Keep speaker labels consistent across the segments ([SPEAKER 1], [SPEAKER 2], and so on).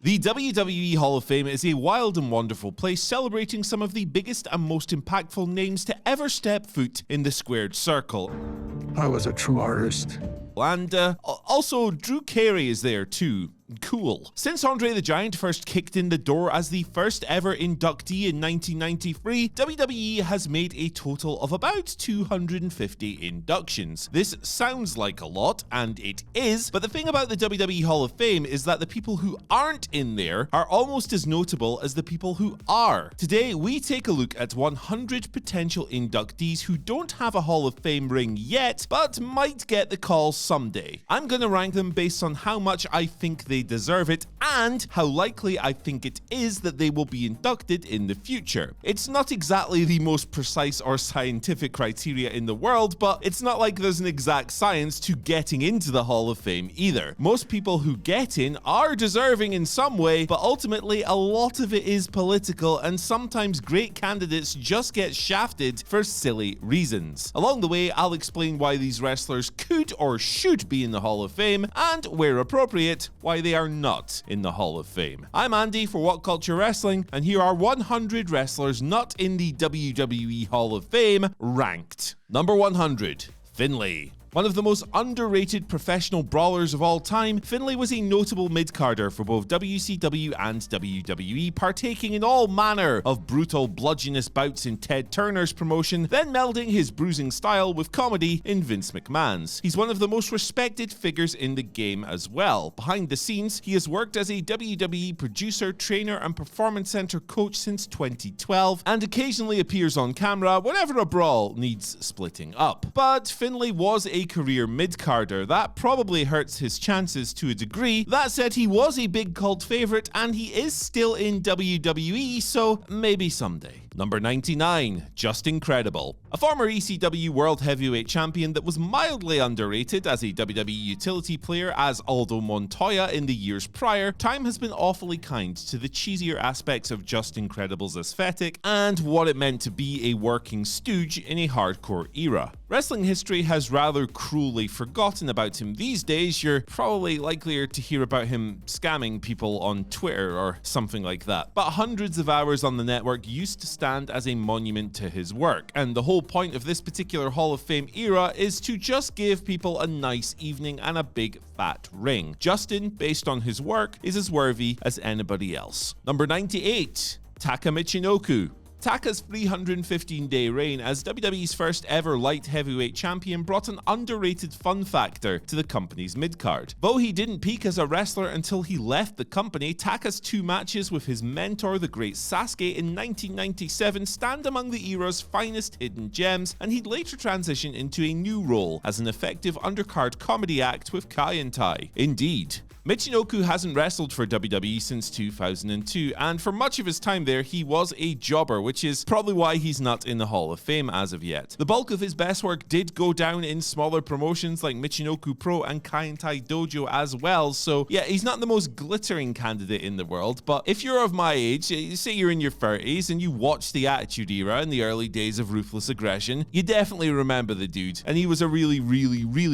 [SPEAKER 1] The WWE Hall of Fame is a wild and wonderful place celebrating some of the biggest and most impactful names to ever step foot in the squared circle.
[SPEAKER 2] I was a true artist.
[SPEAKER 1] And also, Drew Carey is there too. Cool. Since Andre the Giant first kicked in the door as the first ever inductee in 1993, WWE has made a total of about 250 inductions. This sounds like a lot, and it is, but the thing about the WWE Hall of Fame is that the people who aren't in there are almost as notable as the people who are. Today, we take a look at 100 potential inductees who don't have a Hall of Fame ring yet, but might get the call someday. I'm gonna rank them based on how much I think they deserve it and how likely I think it is that they will be inducted in the future. It's not exactly the most precise or scientific criteria in the world, but it's not like there's an exact science to getting into the Hall of Fame either. Most people who get in are deserving in some way, but ultimately a lot of it is political, and sometimes great candidates just get shafted for silly reasons. Along the way, I'll explain why these wrestlers could or should be in the Hall of Fame, and where appropriate, why they are not in the Hall of Fame. I'm Andy for What Culture Wrestling, and here are 100 wrestlers not in the WWE Hall of Fame ranked. Number 100, Finlay. One of the most underrated professional brawlers of all time, Finlay was a notable mid-carder for both WCW and WWE, partaking in all manner of brutal, bludgeonous bouts in Ted Turner's promotion, then melding his bruising style with comedy in Vince McMahon's. He's one of the most respected figures in the game as well. Behind the scenes, he has worked as a WWE producer, trainer, and performance center coach since 2012, and occasionally appears on camera whenever a brawl needs splitting up. But Finlay was a career mid-carder. That probably hurts his chances to a degree. That said, he was a big cult favorite and he is still in WWE, so maybe someday. Number 99, Just Incredible. A former ECW World Heavyweight Champion that was mildly underrated as a WWE utility player as Aldo Montoya in the years prior, time has been awfully kind to the cheesier aspects of Just Incredible's aesthetic and what it meant to be a working stooge in a hardcore era. Wrestling history has rather cruelly forgotten about him these days. You're probably likelier to hear about him scamming people on Twitter or something like that. But hundreds of hours on the network used to stand as a monument to his work, and the whole point of this particular Hall of Fame era is to just give people a nice evening and a big fat ring. Justin, based on his work, is as worthy as anybody else. Number 98, Taka Michinoku. Taka's 315-day reign as WWE's first ever light heavyweight champion brought an underrated fun factor to the company's midcard. Though he didn't peak as a wrestler until he left the company, Taka's 2 matches with his mentor, the great Sasuke, in 1997 stand among the era's finest hidden gems, and he'd later transition into a new role as an effective undercard comedy act with Kai and Tai. Indeed. Michinoku hasn't wrestled for WWE since 2002, and for much of his time there, he was a jobber, which is probably why he's not in the Hall of Fame as of yet. The bulk of his best work did go down in smaller promotions like Michinoku Pro and Kai and Tai Dojo as well, so yeah, he's not the most glittering candidate in the world, but if you're of my age, say you're in your 30s and you watched the Attitude Era in the early days of Ruthless Aggression, you definitely remember the dude, and he was a really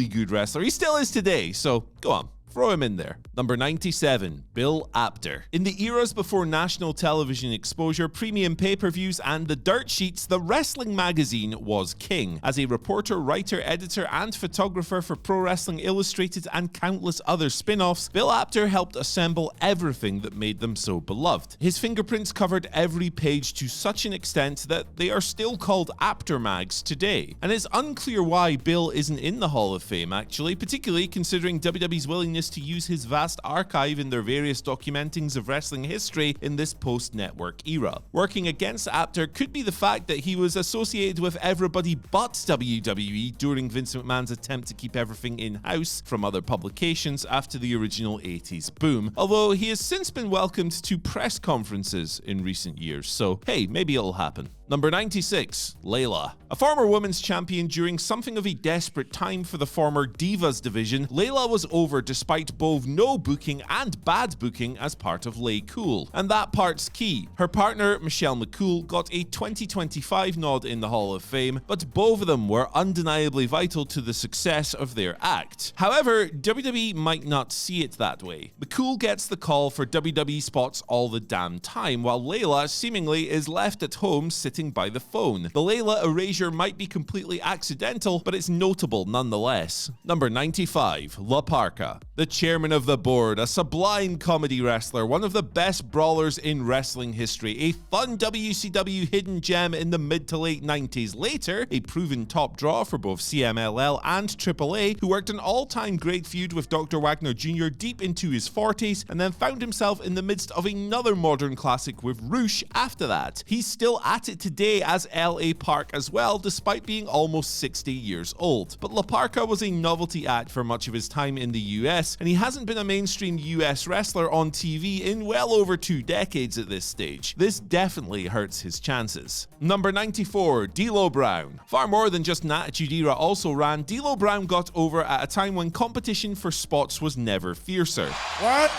[SPEAKER 1] good wrestler. He still is today, so go on. Throw him in there. Number 97, Bill Apter. In the eras before national television exposure, premium pay-per-views, and the dirt sheets, the wrestling magazine was king. As a reporter, writer, editor, and photographer for Pro Wrestling Illustrated and countless other spin-offs, Bill Apter helped assemble everything that made them so beloved. His fingerprints covered every page to such an extent that they are still called Apter mags today. And it's unclear why Bill isn't in the Hall of Fame, actually, particularly considering WWE's willingness to use his vast archive in their various documentings of wrestling history in this post-network era. Working against Apter could be the fact that he was associated with everybody but WWE during Vince McMahon's attempt to keep everything in-house from other publications after the original 80s boom, although he has since been welcomed to press conferences in recent years, so hey, maybe it'll happen. Number 96, Layla. A former women's champion during something of a desperate time for the former Divas division, Layla was over despite both no booking and bad booking as part of Lay Cool. And that part's key. Her partner, Michelle McCool, got a 2025 nod in the Hall of Fame, but both of them were undeniably vital to the success of their act. However, WWE might not see it that way. McCool gets the call for WWE spots all the damn time, while Layla seemingly is left at home sitting by the phone. The Layla erasure might be completely accidental, but it's notable nonetheless. Number 95, La Parka. The chairman of the board, a sublime comedy wrestler, one of the best brawlers in wrestling history, a fun WCW hidden gem in the mid to late 90s. Later, a proven top draw for both CMLL and AAA, who worked an all-time great feud with Dr. Wagner Jr. deep into his 40s, and then found himself in the midst of another modern classic with Roosh after that. He's still at it today as L.A. Park as well, despite being almost 60 years old. But La Parka was a novelty act for much of his time in the US, and he hasn't been a mainstream US wrestler on TV in well over 2 decades at this stage. This definitely hurts his chances. Number 94, D'Lo Brown. Far more than just an Attitude Era also ran, D'Lo Brown got over at a time when competition for spots was never fiercer.
[SPEAKER 2] What?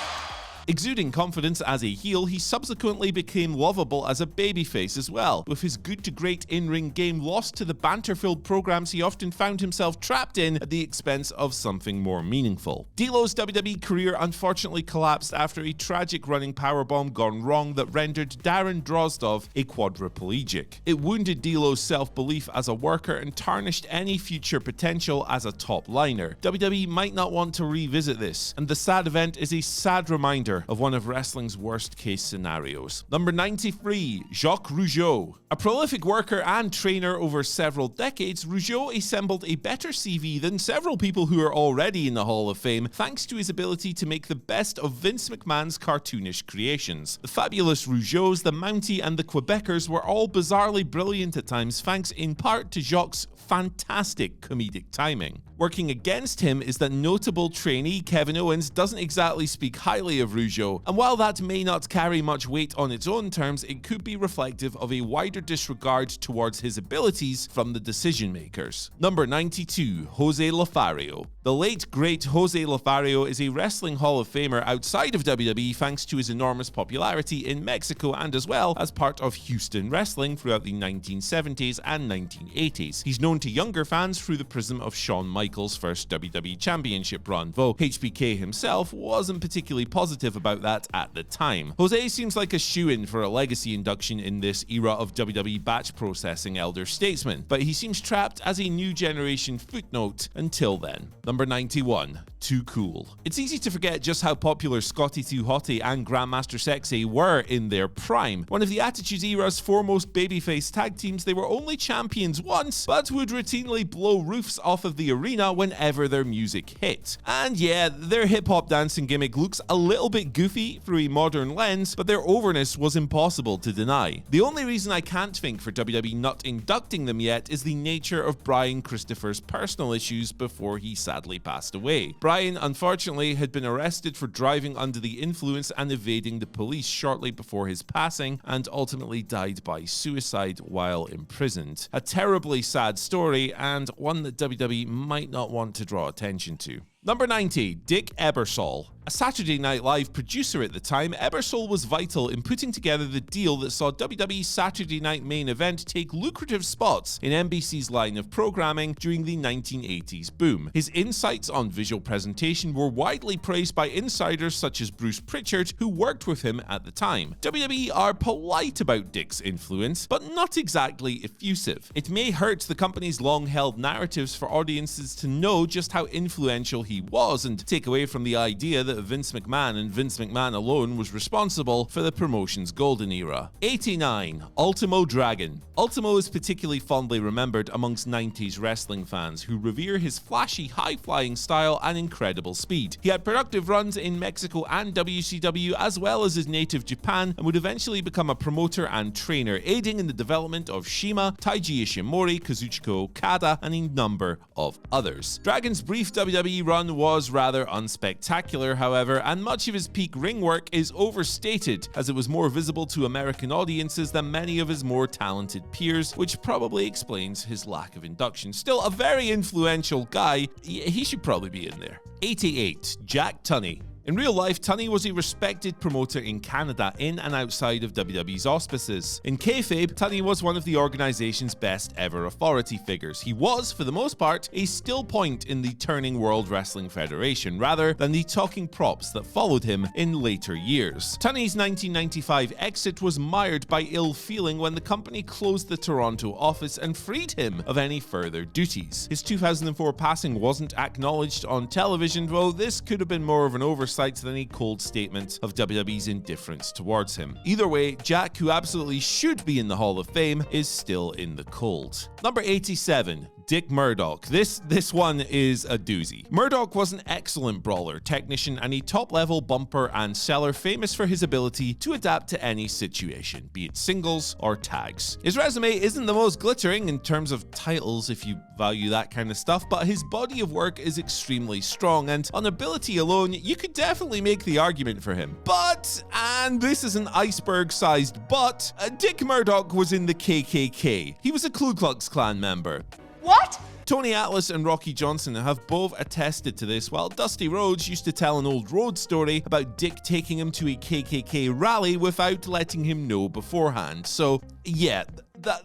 [SPEAKER 1] Exuding confidence as a heel, he subsequently became lovable as a babyface as well, with his good to great in-ring game lost to the banter-filled programs he often found himself trapped in at the expense of something more meaningful. D'Lo's WWE career unfortunately collapsed after a tragic running powerbomb gone wrong that rendered Darren Drozdov a quadriplegic. It wounded D'Lo's self-belief as a worker and tarnished any future potential as a top liner. WWE might not want to revisit this, and the sad event is a sad reminder of one of wrestling's worst case scenarios. Number 93, Jacques Rougeau. A prolific worker and trainer over several decades, Rougeau assembled a better CV than several people who are already in the Hall of Fame, thanks to his ability to make the best of Vince McMahon's cartoonish creations. The fabulous Rougeaus, the Mountie, and the Quebecers were all bizarrely brilliant at times, thanks in part to Jacques' fantastic comedic timing. Working against him is that notable trainee Kevin Owens doesn't exactly speak highly of Rougeau, and while that may not carry much weight on its own terms, it could be reflective of a wider disregard towards his abilities from the decision makers. Number 92, Jose Lothario. The late great Jose Lothario is a wrestling Hall of Famer outside of WWE thanks to his enormous popularity in Mexico and as well as part of Houston wrestling throughout the 1970s and 1980s. He's known to younger fans through the prism of Shawn Michaels' first WWE Championship run, though HBK himself wasn't particularly positive about that at the time. Jose seems like a shoo-in for a legacy induction in this era of WWE batch processing elder statesmen, but he seems trapped as a new generation footnote until then. Number 91, Too Cool. It's easy to forget just how popular Scotty 2 Hotty and Grandmaster Sexay were in their prime. One of the Attitude Era's foremost babyface tag teams, they were only champions once, but would routinely blow roofs off of the arena whenever their music hit. And yeah, their hip-hop dancing gimmick looks a little bit goofy through a modern lens, but their overness was impossible to deny. The only reason I can't think for WWE not inducting them yet is the nature of Brian Christopher's personal issues before he sadly passed away. Brian, unfortunately, had been arrested for driving under the influence and evading the police shortly before his passing, and ultimately died by suicide while imprisoned. A terribly sad story, and one that WWE might not want to draw attention to. Number 90, Dick Ebersol. A Saturday Night Live producer at the time, Ebersol was vital in putting together the deal that saw WWE's Saturday Night Main Event take lucrative spots in NBC's line of programming during the 1980s boom. His insights on visual presentation were widely praised by insiders such as Bruce Pritchard, who worked with him at the time. WWE are polite about Dick's influence, but not exactly effusive. It may hurt the company's long-held narratives for audiences to know just how influential he was, and take away from the idea that Vince McMahon and Vince McMahon alone was responsible for the promotion's golden era. 89, Ultimo Dragon. Ultimo is particularly fondly remembered amongst 90s wrestling fans who revere his flashy, high-flying style and incredible speed. He had productive runs in Mexico and WCW as well as his native Japan, and would eventually become a promoter and trainer, aiding in the development of Shima, Taiji Ishimori, Kazuchika Okada, and a number of others. Dragon's brief WWE run was rather unspectacular. however, and much of his peak ring work is overstated, as it was more visible to American audiences than many of his more talented peers, which probably explains his lack of induction. Still, a very influential guy, he should probably be in there. 88. Jack Tunney. In real life, Tunney was a respected promoter in Canada in and outside of WWE's auspices. In kayfabe, Tunney was one of the organization's best ever authority figures. He was, for the most part, a still point in the turning World Wrestling Federation, rather than the talking props that followed him in later years. Tunney's 1995 exit was mired by ill feeling when the company closed the Toronto office and freed him of any further duties. His 2004 passing wasn't acknowledged on television, though this could have been more of an oversight than a cold statement of WWE's indifference towards him. Either way, Jack, who absolutely should be in the Hall of Fame, is still in the cold. Number 87. Dick Murdoch. This one is a doozy. Murdoch was an excellent brawler, technician, and a top-level bumper and seller famous for his ability to adapt to any situation, be it singles or tags. His resume isn't the most glittering in terms of titles if you value that kind of stuff, but his body of work is extremely strong, and on ability alone, you could definitely make the argument for him. But, and this is an iceberg-sized but, Dick Murdoch was in the KKK. He was a Ku Klux Klan member.
[SPEAKER 3] What?
[SPEAKER 1] Tony Atlas and Rocky Johnson have both attested to this, while Dusty Rhodes used to tell an old road story about Dick taking him to a KKK rally without letting him know beforehand. So, yeah,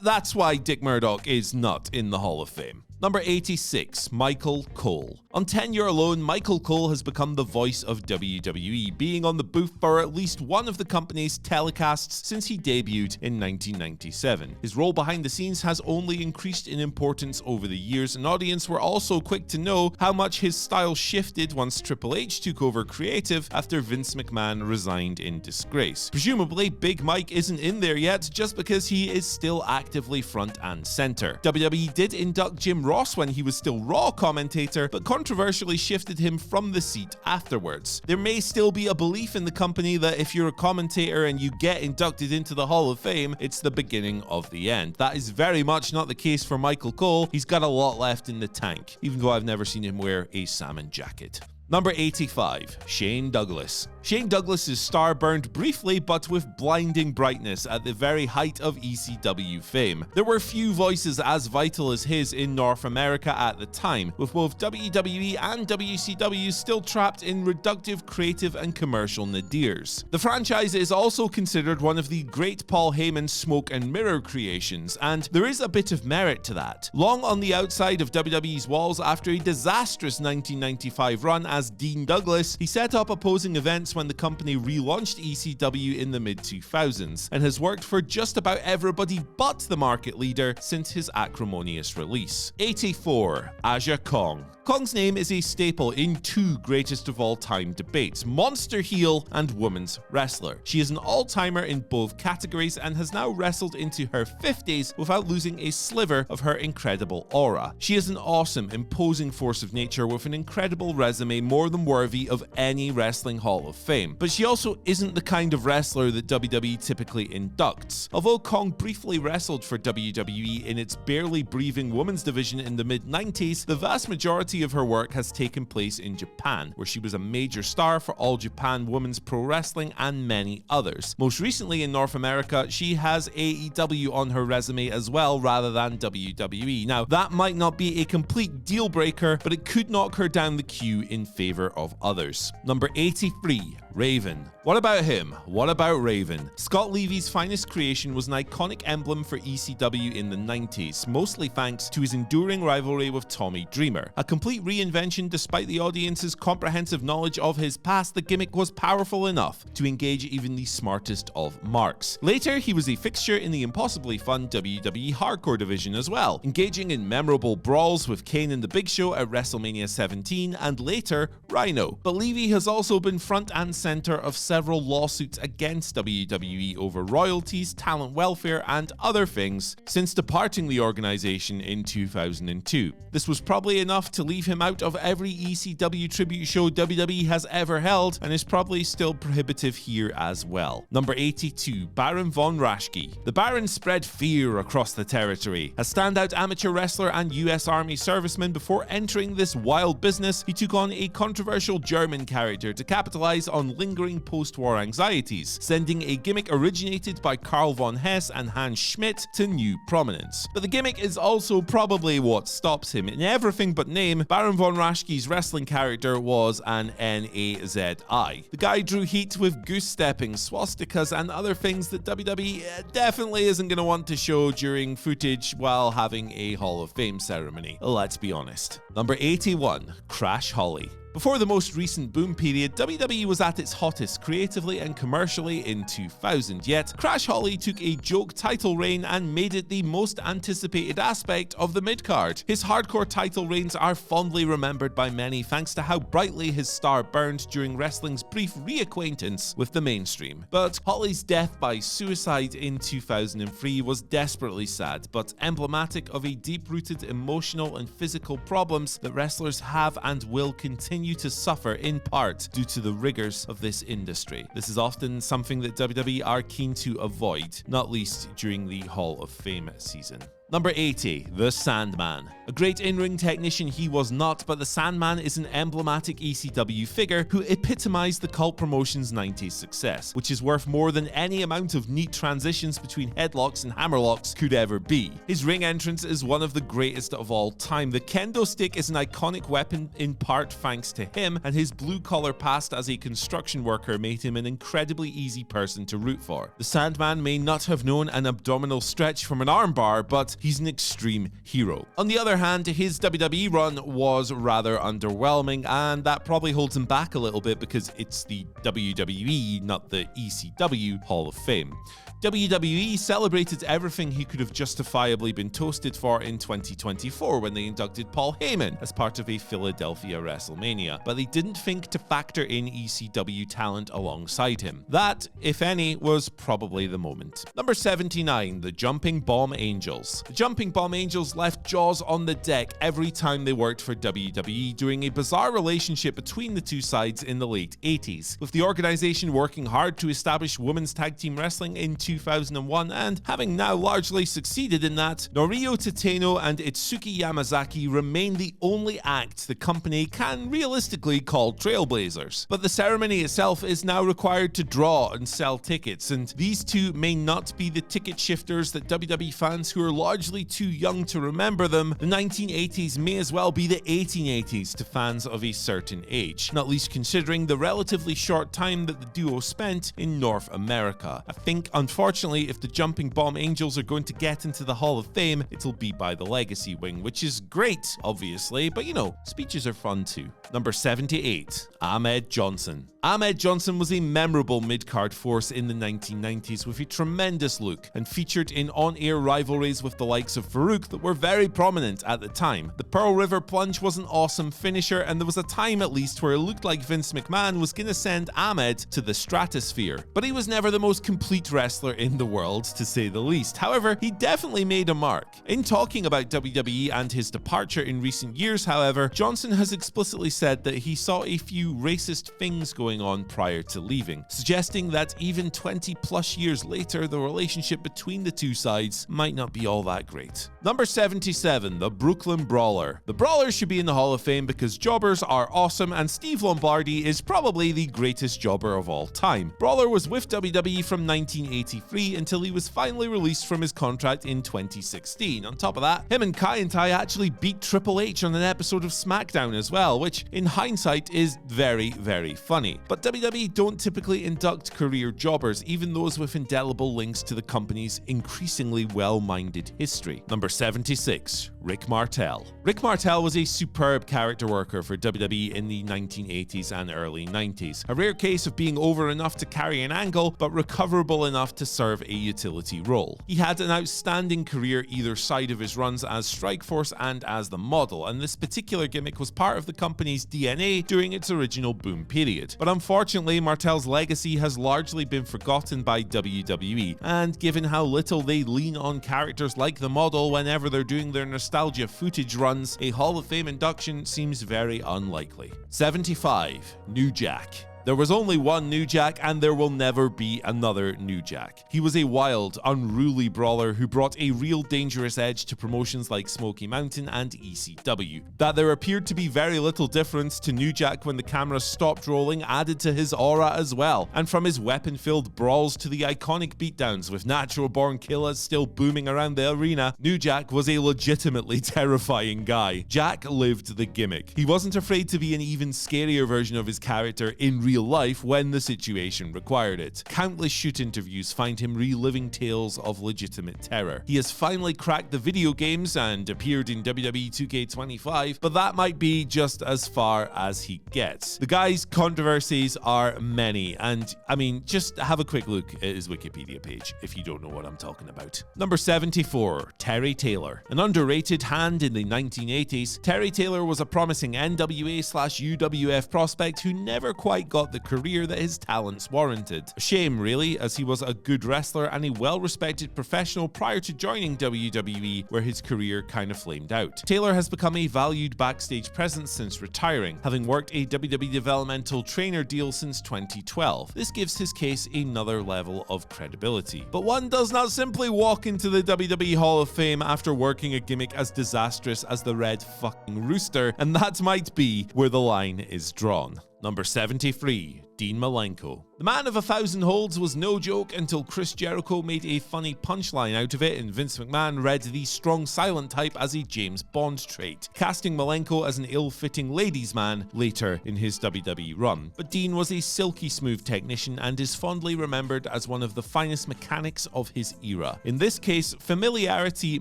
[SPEAKER 1] that's why Dick Murdoch is not in the Hall of Fame. Number 86. Michael Cole. On tenure alone, Michael Cole has become the voice of WWE, being on the booth for at least one of the company's telecasts since he debuted in 1997. His role behind the scenes has only increased in importance over the years, and audience were also quick to know how much his style shifted once Triple H took over creative after Vince McMahon resigned in disgrace. Presumably, Big Mike isn't in there yet just because he is still actively front and center. WWE did induct Jim Ross when he was still Raw commentator, but controversially shifted him from the seat afterwards. There may still be a belief in the company that if you're a commentator and you get inducted into the Hall of Fame, it's the beginning of the end. That is very much not the case for Michael Cole. He's got a lot left in the tank, even though I've never seen him wear a salmon jacket. Number 85. Shane Douglas. Shane Douglas's star burned briefly but with blinding brightness at the very height of ECW fame. There were few voices as vital as his in North America at the time, with both WWE and WCW still trapped in reductive creative and commercial nadirs. The franchise is also considered one of the great Paul Heyman smoke and mirror creations, and there is a bit of merit to that. Long on the outside of WWE's walls after a disastrous 1995 run as Dean Douglas, he set up opposing events when the company relaunched ECW in the mid-2000s, and has worked for just about everybody but the market leader since his acrimonious release. 84. Aja Kong. Kong's name is a staple in two greatest of all time debates, monster heel and women's wrestler. She is an all-timer in both categories and has now wrestled into her 50s without losing a sliver of her incredible aura. She is an awesome, imposing force of nature with an incredible resume more than worthy of any wrestling Hall of Fame. But she also isn't the kind of wrestler that WWE typically inducts. Although Kong briefly wrestled for WWE in its barely breathing women's division in the mid-90s, the vast majority of her work has taken place in Japan, where she was a major star for All Japan Women's Pro Wrestling and many others. Most recently in North America, she has AEW on her resume as well rather than WWE. Now, that might not be a complete deal breaker, but it could knock her down the queue in favor of others. Number 83. Raven. What about him? What about Raven? Scott Levy's finest creation was an iconic emblem for ECW in the 90s, mostly thanks to his enduring rivalry with Tommy Dreamer. A complete reinvention despite the audience's comprehensive knowledge of his past, the gimmick was powerful enough to engage even the smartest of marks. Later, he was a fixture in the impossibly fun WWE Hardcore division as well, engaging in memorable brawls with Kane and the Big Show at WrestleMania 17 and later Rhino. But Levy has also been front and center of several lawsuits against WWE over royalties, talent welfare, and other things since departing the organization in 2002. This was probably enough to leave him out of every ECW tribute show WWE has ever held, and is probably still prohibitive here as well. Number 82, Baron von Raschke. The Baron spread fear across the territory. A standout amateur wrestler and US Army serviceman, before entering this wild business, he took on a controversial German character to capitalize on lingering post-war anxieties, sending a gimmick originated by Karl von Hess and Hans Schmidt to new prominence. But the gimmick is also probably what stops him. In everything but name, Baron von Raschke's wrestling character was an Nazi. The guy drew heat with goose-stepping, swastikas, and other things that WWE definitely isn't going to want to show during footage while having a Hall of Fame ceremony. Let's be honest. Number 81, Crash Holly. Before the most recent boom period, WWE was at its hottest creatively and commercially in 2000, yet Crash Holly took a joke title reign and made it the most anticipated aspect of the mid-card. His hardcore title reigns are fondly remembered by many thanks to how brightly his star burned during wrestling's brief reacquaintance with the mainstream. But Holly's death by suicide in 2003 was desperately sad, but emblematic of a deep-rooted emotional and physical problems that wrestlers have and will continue to suffer in part due to the rigors of this industry. This is often something that WWE are keen to avoid, not least during the Hall of Fame season. Number 80, The Sandman. A great in-ring technician he was not, but the Sandman is an emblematic ECW figure who epitomized the cult promotion's 90s success, which is worth more than any amount of neat transitions between headlocks and hammerlocks could ever be. His ring entrance is one of the greatest of all time. The kendo stick is an iconic weapon in part thanks to him, and his blue-collar past as a construction worker made him an incredibly easy person to root for. The Sandman may not have known an abdominal stretch from an armbar, but he's an extreme hero. On the other hand, his WWE run was rather underwhelming, and that probably holds him back a little bit because it's the WWE, not the ECW Hall of Fame. WWE celebrated everything he could have justifiably been toasted for in 2024 when they inducted Paul Heyman as part of a Philadelphia WrestleMania, but they didn't think to factor in ECW talent alongside him. That, if any, was probably the moment. Number 79, the Jumping Bomb Angels. The Jumping Bomb Angels left jaws on the deck every time they worked for WWE during a bizarre relationship between the two sides in the late 80s, with the organization working hard to establish women's tag team wrestling in 2001 and having now largely succeeded in that. Norio Tateno and Itsuki Yamazaki remain the only act the company can realistically call trailblazers. But the ceremony itself is now required to draw and sell tickets, and these two may not be the ticket shifters that WWE fans who are largely too young to remember them. The 1980s may as well be the 1880s to fans of a certain age, not least considering the relatively short time that the duo spent in North America. I think, unfortunately, if the Jumping Bomb Angels are going to get into the Hall of Fame, it'll be by the legacy wing, which is great, obviously, but you know, speeches are fun too. Number 78, Ahmed Johnson. Ahmed Johnson was a memorable mid-card force in the 1990s with a tremendous look and featured in on-air rivalries with the likes of Farouk that were very prominent at the time. The Pearl River Plunge was an awesome finisher, and there was a time at least where it looked like Vince McMahon was gonna send Ahmed to the stratosphere. But he was never the most complete wrestler in the world, to say the least. However, he definitely made a mark. In talking about WWE and his departure in recent years, however, Johnson has explicitly said that he saw a few racist things going on prior to leaving, suggesting that even 20 plus years later, the relationship between the two sides might not be all that great. Number 77, the Brooklyn Brawler. The Brawler should be in the Hall of Fame because jobbers are awesome, and Steve Lombardi is probably the greatest jobber of all time. Brawler was with WWE from 1983 until he was finally released from his contract in 2016. On top of that, him and Kai and Tai actually beat Triple H on an episode of SmackDown as well, which in hindsight is very, very funny. But WWE don't typically induct career jobbers, even those with indelible links to the company's increasingly well-minded history. Number 76. Rick Martel. Rick Martel was a superb character worker for WWE in the 1980s and early 90s. A rare case of being over enough to carry an angle, but recoverable enough to serve a utility role. He had an outstanding career either side of his runs as Strikeforce and as the model, and this particular gimmick was part of the company's DNA during its original boom period. But unfortunately, Martel's legacy has largely been forgotten by WWE, and given how little they lean on characters like the model whenever they're doing their nostalgia footage runs, a Hall of Fame induction seems very unlikely. 75. New Jack. There was only one New Jack, and there will never be another New Jack. He was a wild, unruly brawler who brought a real dangerous edge to promotions like Smoky Mountain and ECW. That there appeared to be very little difference to New Jack when the camera stopped rolling added to his aura as well, and from his weapon-filled brawls to the iconic beatdowns with Natural Born Killers still booming around the arena, New Jack was a legitimately terrifying guy. Jack lived the gimmick. He wasn't afraid to be an even scarier version of his character in real life when the situation required it. Countless shoot interviews find him reliving tales of legitimate terror. He has finally cracked the video games and appeared in WWE 2K25, but that might be just as far as he gets. The guy's controversies are many, and I mean, just have a quick look at his Wikipedia page if you don't know what I'm talking about. Number 74. Terry Taylor. An underrated hand in the 1980s, Terry Taylor was a promising NWA/UWF prospect who never quite got the career that his talents warranted. A shame really, as he was a good wrestler and a well-respected professional prior to joining WWE, where his career kind of flamed out. Taylor has become a valued backstage presence since retiring, having worked a WWE developmental trainer deal since 2012. This gives his case another level of credibility. But one does not simply walk into the WWE Hall of Fame after working a gimmick as disastrous as the Red fucking Rooster, and that might be where the line is drawn. Number 73. Dean Malenko. The man of 1,000 holds was no joke until Chris Jericho made a funny punchline out of it and Vince McMahon read the strong silent type as a James Bond trait, casting Malenko as an ill-fitting ladies' man later in his WWE run. But Dean was a silky smooth technician and is fondly remembered as one of the finest mechanics of his era. In this case, familiarity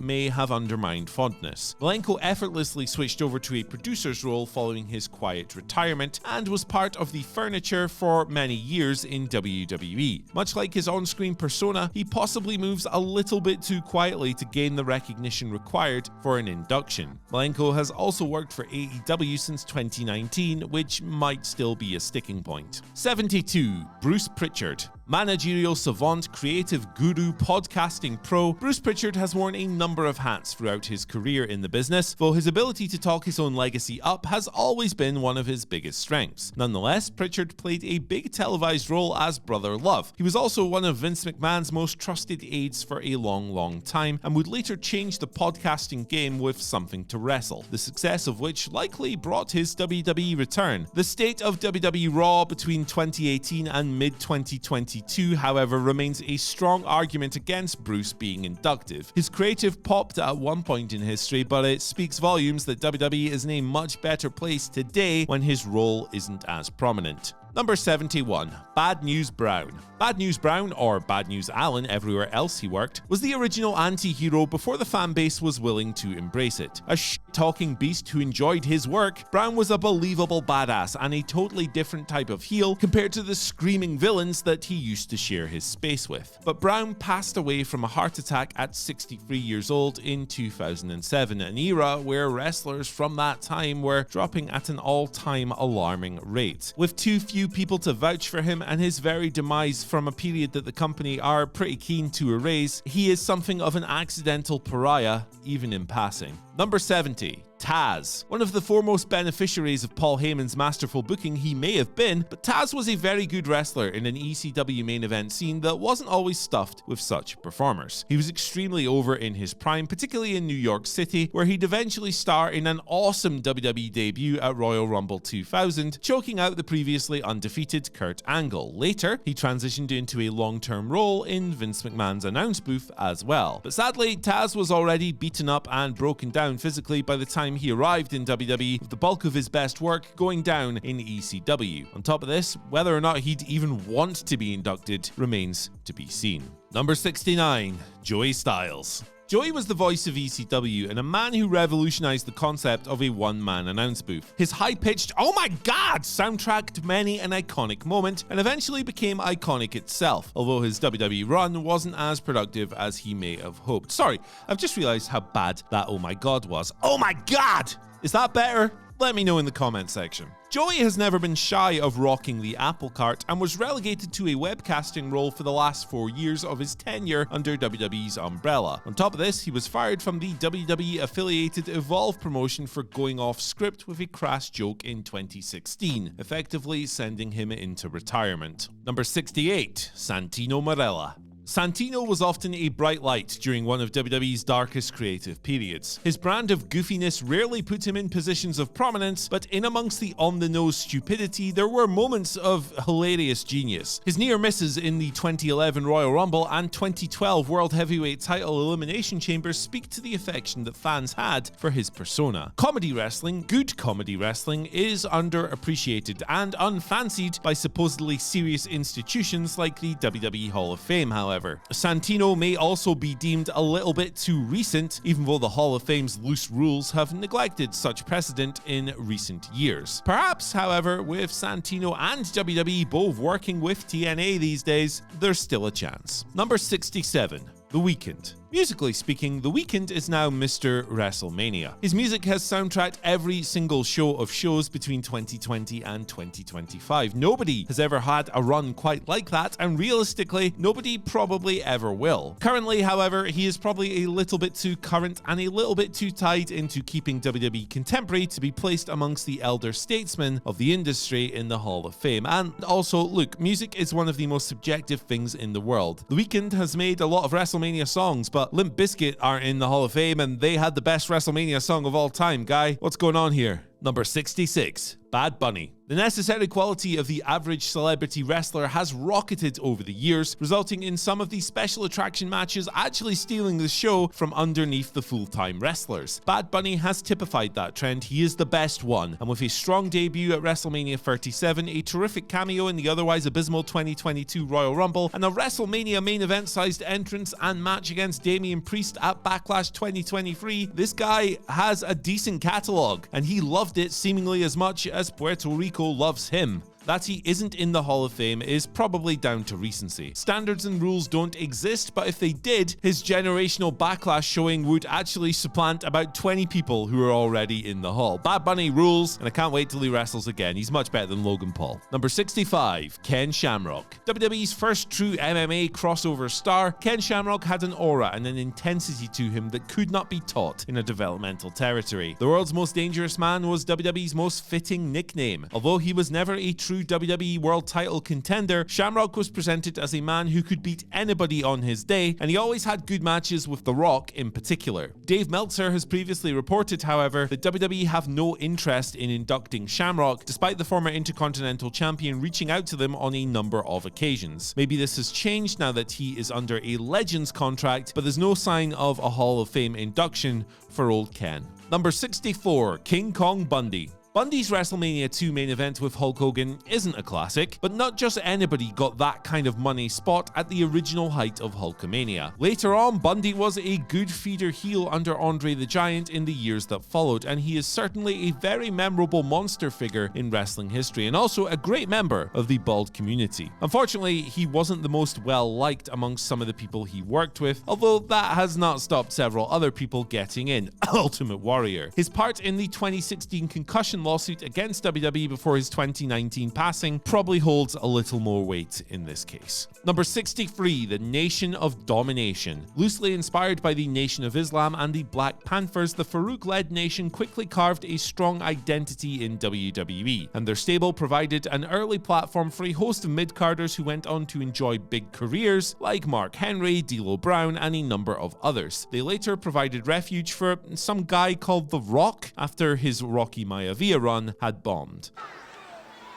[SPEAKER 1] may have undermined fondness. Malenko effortlessly switched over to a producer's role following his quiet retirement and was part of the furniture for many years in WWE. Much like his on-screen persona, he possibly moves a little bit too quietly to gain the recognition required for an induction. Malenko has also worked for AEW since 2019, which might still be a sticking point. 72. Bruce Pritchard. Managerial savant, creative guru, podcasting pro, Bruce Pritchard has worn a number of hats throughout his career in the business, though his ability to talk his own legacy up has always been one of his biggest strengths. Nonetheless, Pritchard played a big televised role as Brother Love. He was also one of Vince McMahon's most trusted aides for a long time, and would later change the podcasting game with Something to Wrestle, the success of which likely brought his WWE return. The state of WWE Raw between 2018 and mid-2022, however, remains a strong argument against Bruce being inductive. His creative popped at one point in history, but it speaks volumes that WWE is in a much better place today when his role isn't as prominent. Number 71. Bad News Brown. Bad News Brown, or Bad News Allen everywhere else he worked, was the original anti-hero before the fan base was willing to embrace it. A shit-talking beast who enjoyed his work, Brown was a believable badass and a totally different type of heel compared to the screaming villains that he used to share his space with. But Brown passed away from a heart attack at 63 years old in 2007, an era where wrestlers from that time were dropping at an all-time alarming rate. With too few people to vouch for him and his very demise from a period that the company are pretty keen to erase, he is something of an accidental pariah, even in passing. Number 70. Taz. One of the foremost beneficiaries of Paul Heyman's masterful booking he may have been, but Taz was a very good wrestler in an ECW main event scene that wasn't always stuffed with such performers. He was extremely over in his prime, particularly in New York City, where he'd eventually star in an awesome WWE debut at Royal Rumble 2000, choking out the previously undefeated Kurt Angle. Later, he transitioned into a long-term role in Vince McMahon's announce booth as well. But sadly, Taz was already beaten up and broken down physically by the time he arrived in WWE, with the bulk of his best work going down in ECW. On top of this, whether or not he'd even want to be inducted remains to be seen. Number 69. Joey Styles. Joey was the voice of ECW and a man who revolutionized the concept of a one-man announce booth. His high-pitched, "Oh my god!" soundtracked many an iconic moment and eventually became iconic itself, although his WWE run wasn't as productive as he may have hoped. Sorry, I've just realized how bad that "oh my god" was. Oh my god! Is that better? Let me know in the comment section. Joey has never been shy of rocking the apple cart and was relegated to a webcasting role for the last 4 years of his tenure under WWE's umbrella. On top of this, he was fired from the WWE-affiliated Evolve promotion for going off script with a crass joke in 2016, effectively sending him into retirement. Number 68, Santino Marella. Santino was often a bright light during one of WWE's darkest creative periods. His brand of goofiness rarely put him in positions of prominence, but in amongst the on-the-nose stupidity, there were moments of hilarious genius. His near misses in the 2011 Royal Rumble and 2012 World Heavyweight Title Elimination Chamber speak to the affection that fans had for his persona. Comedy wrestling, good comedy wrestling, is underappreciated and unfancied by supposedly serious institutions like the WWE Hall of Fame, however. Santino may also be deemed a little bit too recent, even though the Hall of Fame's loose rules have neglected such precedent in recent years. Perhaps, however, with Santino and WWE both working with TNA these days, there's still a chance. Number 67. The Weeknd. Musically speaking, The Weeknd is now Mr. WrestleMania. His music has soundtracked every single show of shows between 2020 and 2025. Nobody has ever had a run quite like that, and realistically, nobody probably ever will. Currently, however, he is probably a little bit too current and a little bit too tied into keeping WWE contemporary to be placed amongst the elder statesmen of the industry in the Hall of Fame. And also, look, music is one of the most subjective things in the world. The Weeknd has made a lot of WrestleMania songs, but Limp Bizkit aren't in the Hall of Fame and they had the best WrestleMania song of all time, guy. What's going on here? Number 66. Bad Bunny. The necessary quality of the average celebrity wrestler has rocketed over the years, resulting in some of these special attraction matches actually stealing the show from underneath the full-time wrestlers. Bad Bunny has typified that trend. He is the best one, and with a strong debut at WrestleMania 37, a terrific cameo in the otherwise abysmal 2022 Royal Rumble, and a WrestleMania main event-sized entrance and match against Damian Priest at Backlash 2023, this guy has a decent catalogue, and he loved it seemingly as much as Puerto Rico loves him. That he isn't in the Hall of Fame is probably down to recency. Standards and rules don't exist, but if they did, his generational Backlash showing would actually supplant about 20 people who are already in the Hall. Bad Bunny rules, and I can't wait till he wrestles again. He's much better than Logan Paul. Number 65, Ken Shamrock. WWE's first true MMA crossover star, Ken Shamrock had an aura and an intensity to him that could not be taught in a developmental territory. The world's most dangerous man was WWE's most fitting nickname. Although he was never a true WWE World Title contender, Shamrock was presented as a man who could beat anybody on his day, and he always had good matches with The Rock in particular. Dave Meltzer has previously reported, however, that WWE have no interest in inducting Shamrock, despite the former Intercontinental Champion reaching out to them on a number of occasions. Maybe this has changed now that he is under a Legends contract, but there's no sign of a Hall of Fame induction for old Ken. Number 64, King Kong Bundy. Bundy's WrestleMania 2 main event with Hulk Hogan isn't a classic, but not just anybody got that kind of money spot at the original height of Hulkamania. Later on, Bundy was a good feeder heel under Andre the Giant in the years that followed, and he is certainly a very memorable monster figure in wrestling history, and also a great member of the bald community. Unfortunately, he wasn't the most well-liked amongst some of the people he worked with, although that has not stopped several other people getting in. Ultimate Warrior. His part in the 2016 concussion lawsuit against WWE before his 2019 passing probably holds a little more weight in this case. Number 63, the Nation of Domination. Loosely inspired by the Nation of Islam and the Black Panthers, the Farouk-led nation quickly carved a strong identity in WWE, and their stable provided an early platform for a host of mid-carders who went on to enjoy big careers like Mark Henry, D'Lo Brown, and a number of others. They later provided refuge for some guy called The Rock after his Rocky Maivia run had bombed.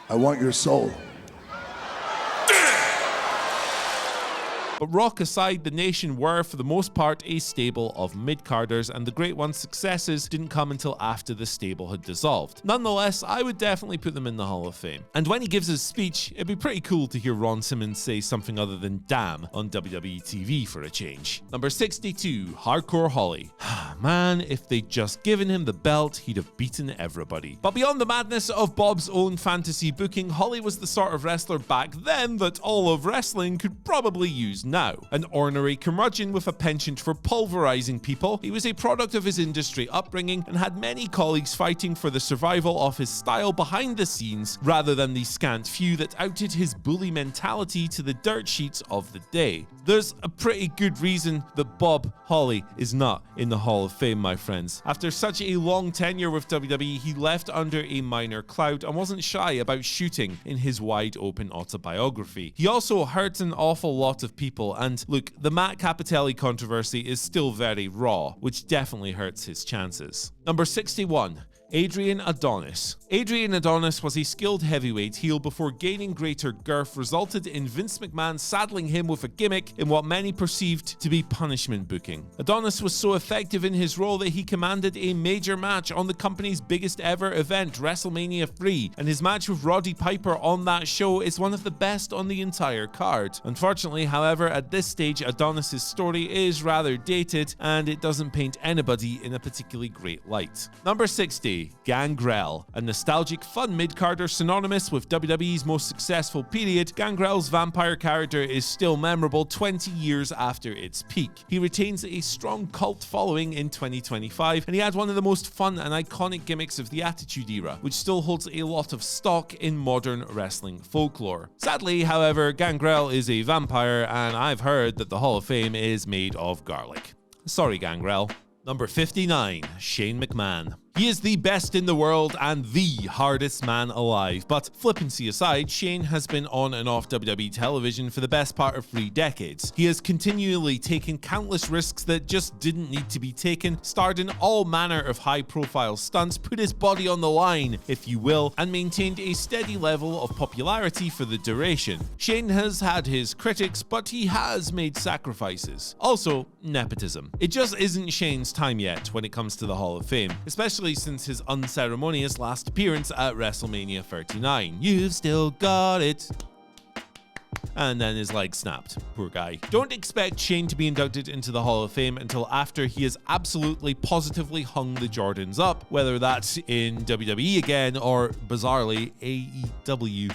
[SPEAKER 2] I want your soul.
[SPEAKER 1] But Rock aside, the Nation were, for the most part, a stable of mid-carders, and the Great One's successes didn't come until after the stable had dissolved. Nonetheless, I would definitely put them in the Hall of Fame. And when he gives his speech, it'd be pretty cool to hear Ron Simmons say something other than damn on WWE TV for a change. Number 62, Hardcore Holly. Man, if they'd just given him the belt, he'd have beaten everybody. But beyond the madness of Bob's own fantasy booking, Holly was the sort of wrestler back then that all of wrestling could probably use now. An ornery curmudgeon with a penchant for pulverizing people, he was a product of his industry upbringing and had many colleagues fighting for the survival of his style behind the scenes rather than the scant few that outed his bully mentality to the dirt sheets of the day. There's a pretty good reason that Bob Holly is not in the Hall of Fame, my friends. After such a long tenure with WWE, he left under a minor cloud and wasn't shy about shooting in his wide-open autobiography. He also hurt an awful lot of people, and look, the Matt Cappotelli controversy is still very raw, which definitely hurts his chances. Number 61. Adrian Adonis. Adrian Adonis was a skilled heavyweight heel before gaining greater girth resulted in Vince McMahon saddling him with a gimmick in what many perceived to be punishment booking. Adonis was so effective in his role that he commanded a major match on the company's biggest ever event, WrestleMania 3, and his match with Roddy Piper on that show is one of the best on the entire card. Unfortunately, however, at this stage, Adonis' story is rather dated and it doesn't paint anybody in a particularly great light. Number 60. Gangrel. A nostalgic, fun mid-carder synonymous with WWE's most successful period, Gangrel's vampire character is still memorable 20 years after its peak. He retains a strong cult following in 2025, and he had one of the most fun and iconic gimmicks of the Attitude Era, which still holds a lot of stock in modern wrestling folklore. Sadly, however, Gangrel is a vampire, and I've heard that the Hall of Fame is made of garlic. Sorry, Gangrel. Number 59, Shane McMahon. He is the best in the world and the hardest man alive, but flippancy aside, Shane has been on and off WWE television for the best part of 3 decades. He has continually taken countless risks that just didn't need to be taken, starred in all manner of high-profile stunts, put his body on the line, if you will, and maintained a steady level of popularity for the duration. Shane has had his critics, but he has made sacrifices. Also, nepotism. It just isn't Shane's time yet when it comes to the Hall of Fame, especially since his unceremonious last appearance at WrestleMania 39. You've still got it. And then his leg snapped. Poor guy. Don't expect Shane to be inducted into the Hall of Fame until after he has absolutely positively hung the Jordans up, whether that's in WWE again or, bizarrely, AEW.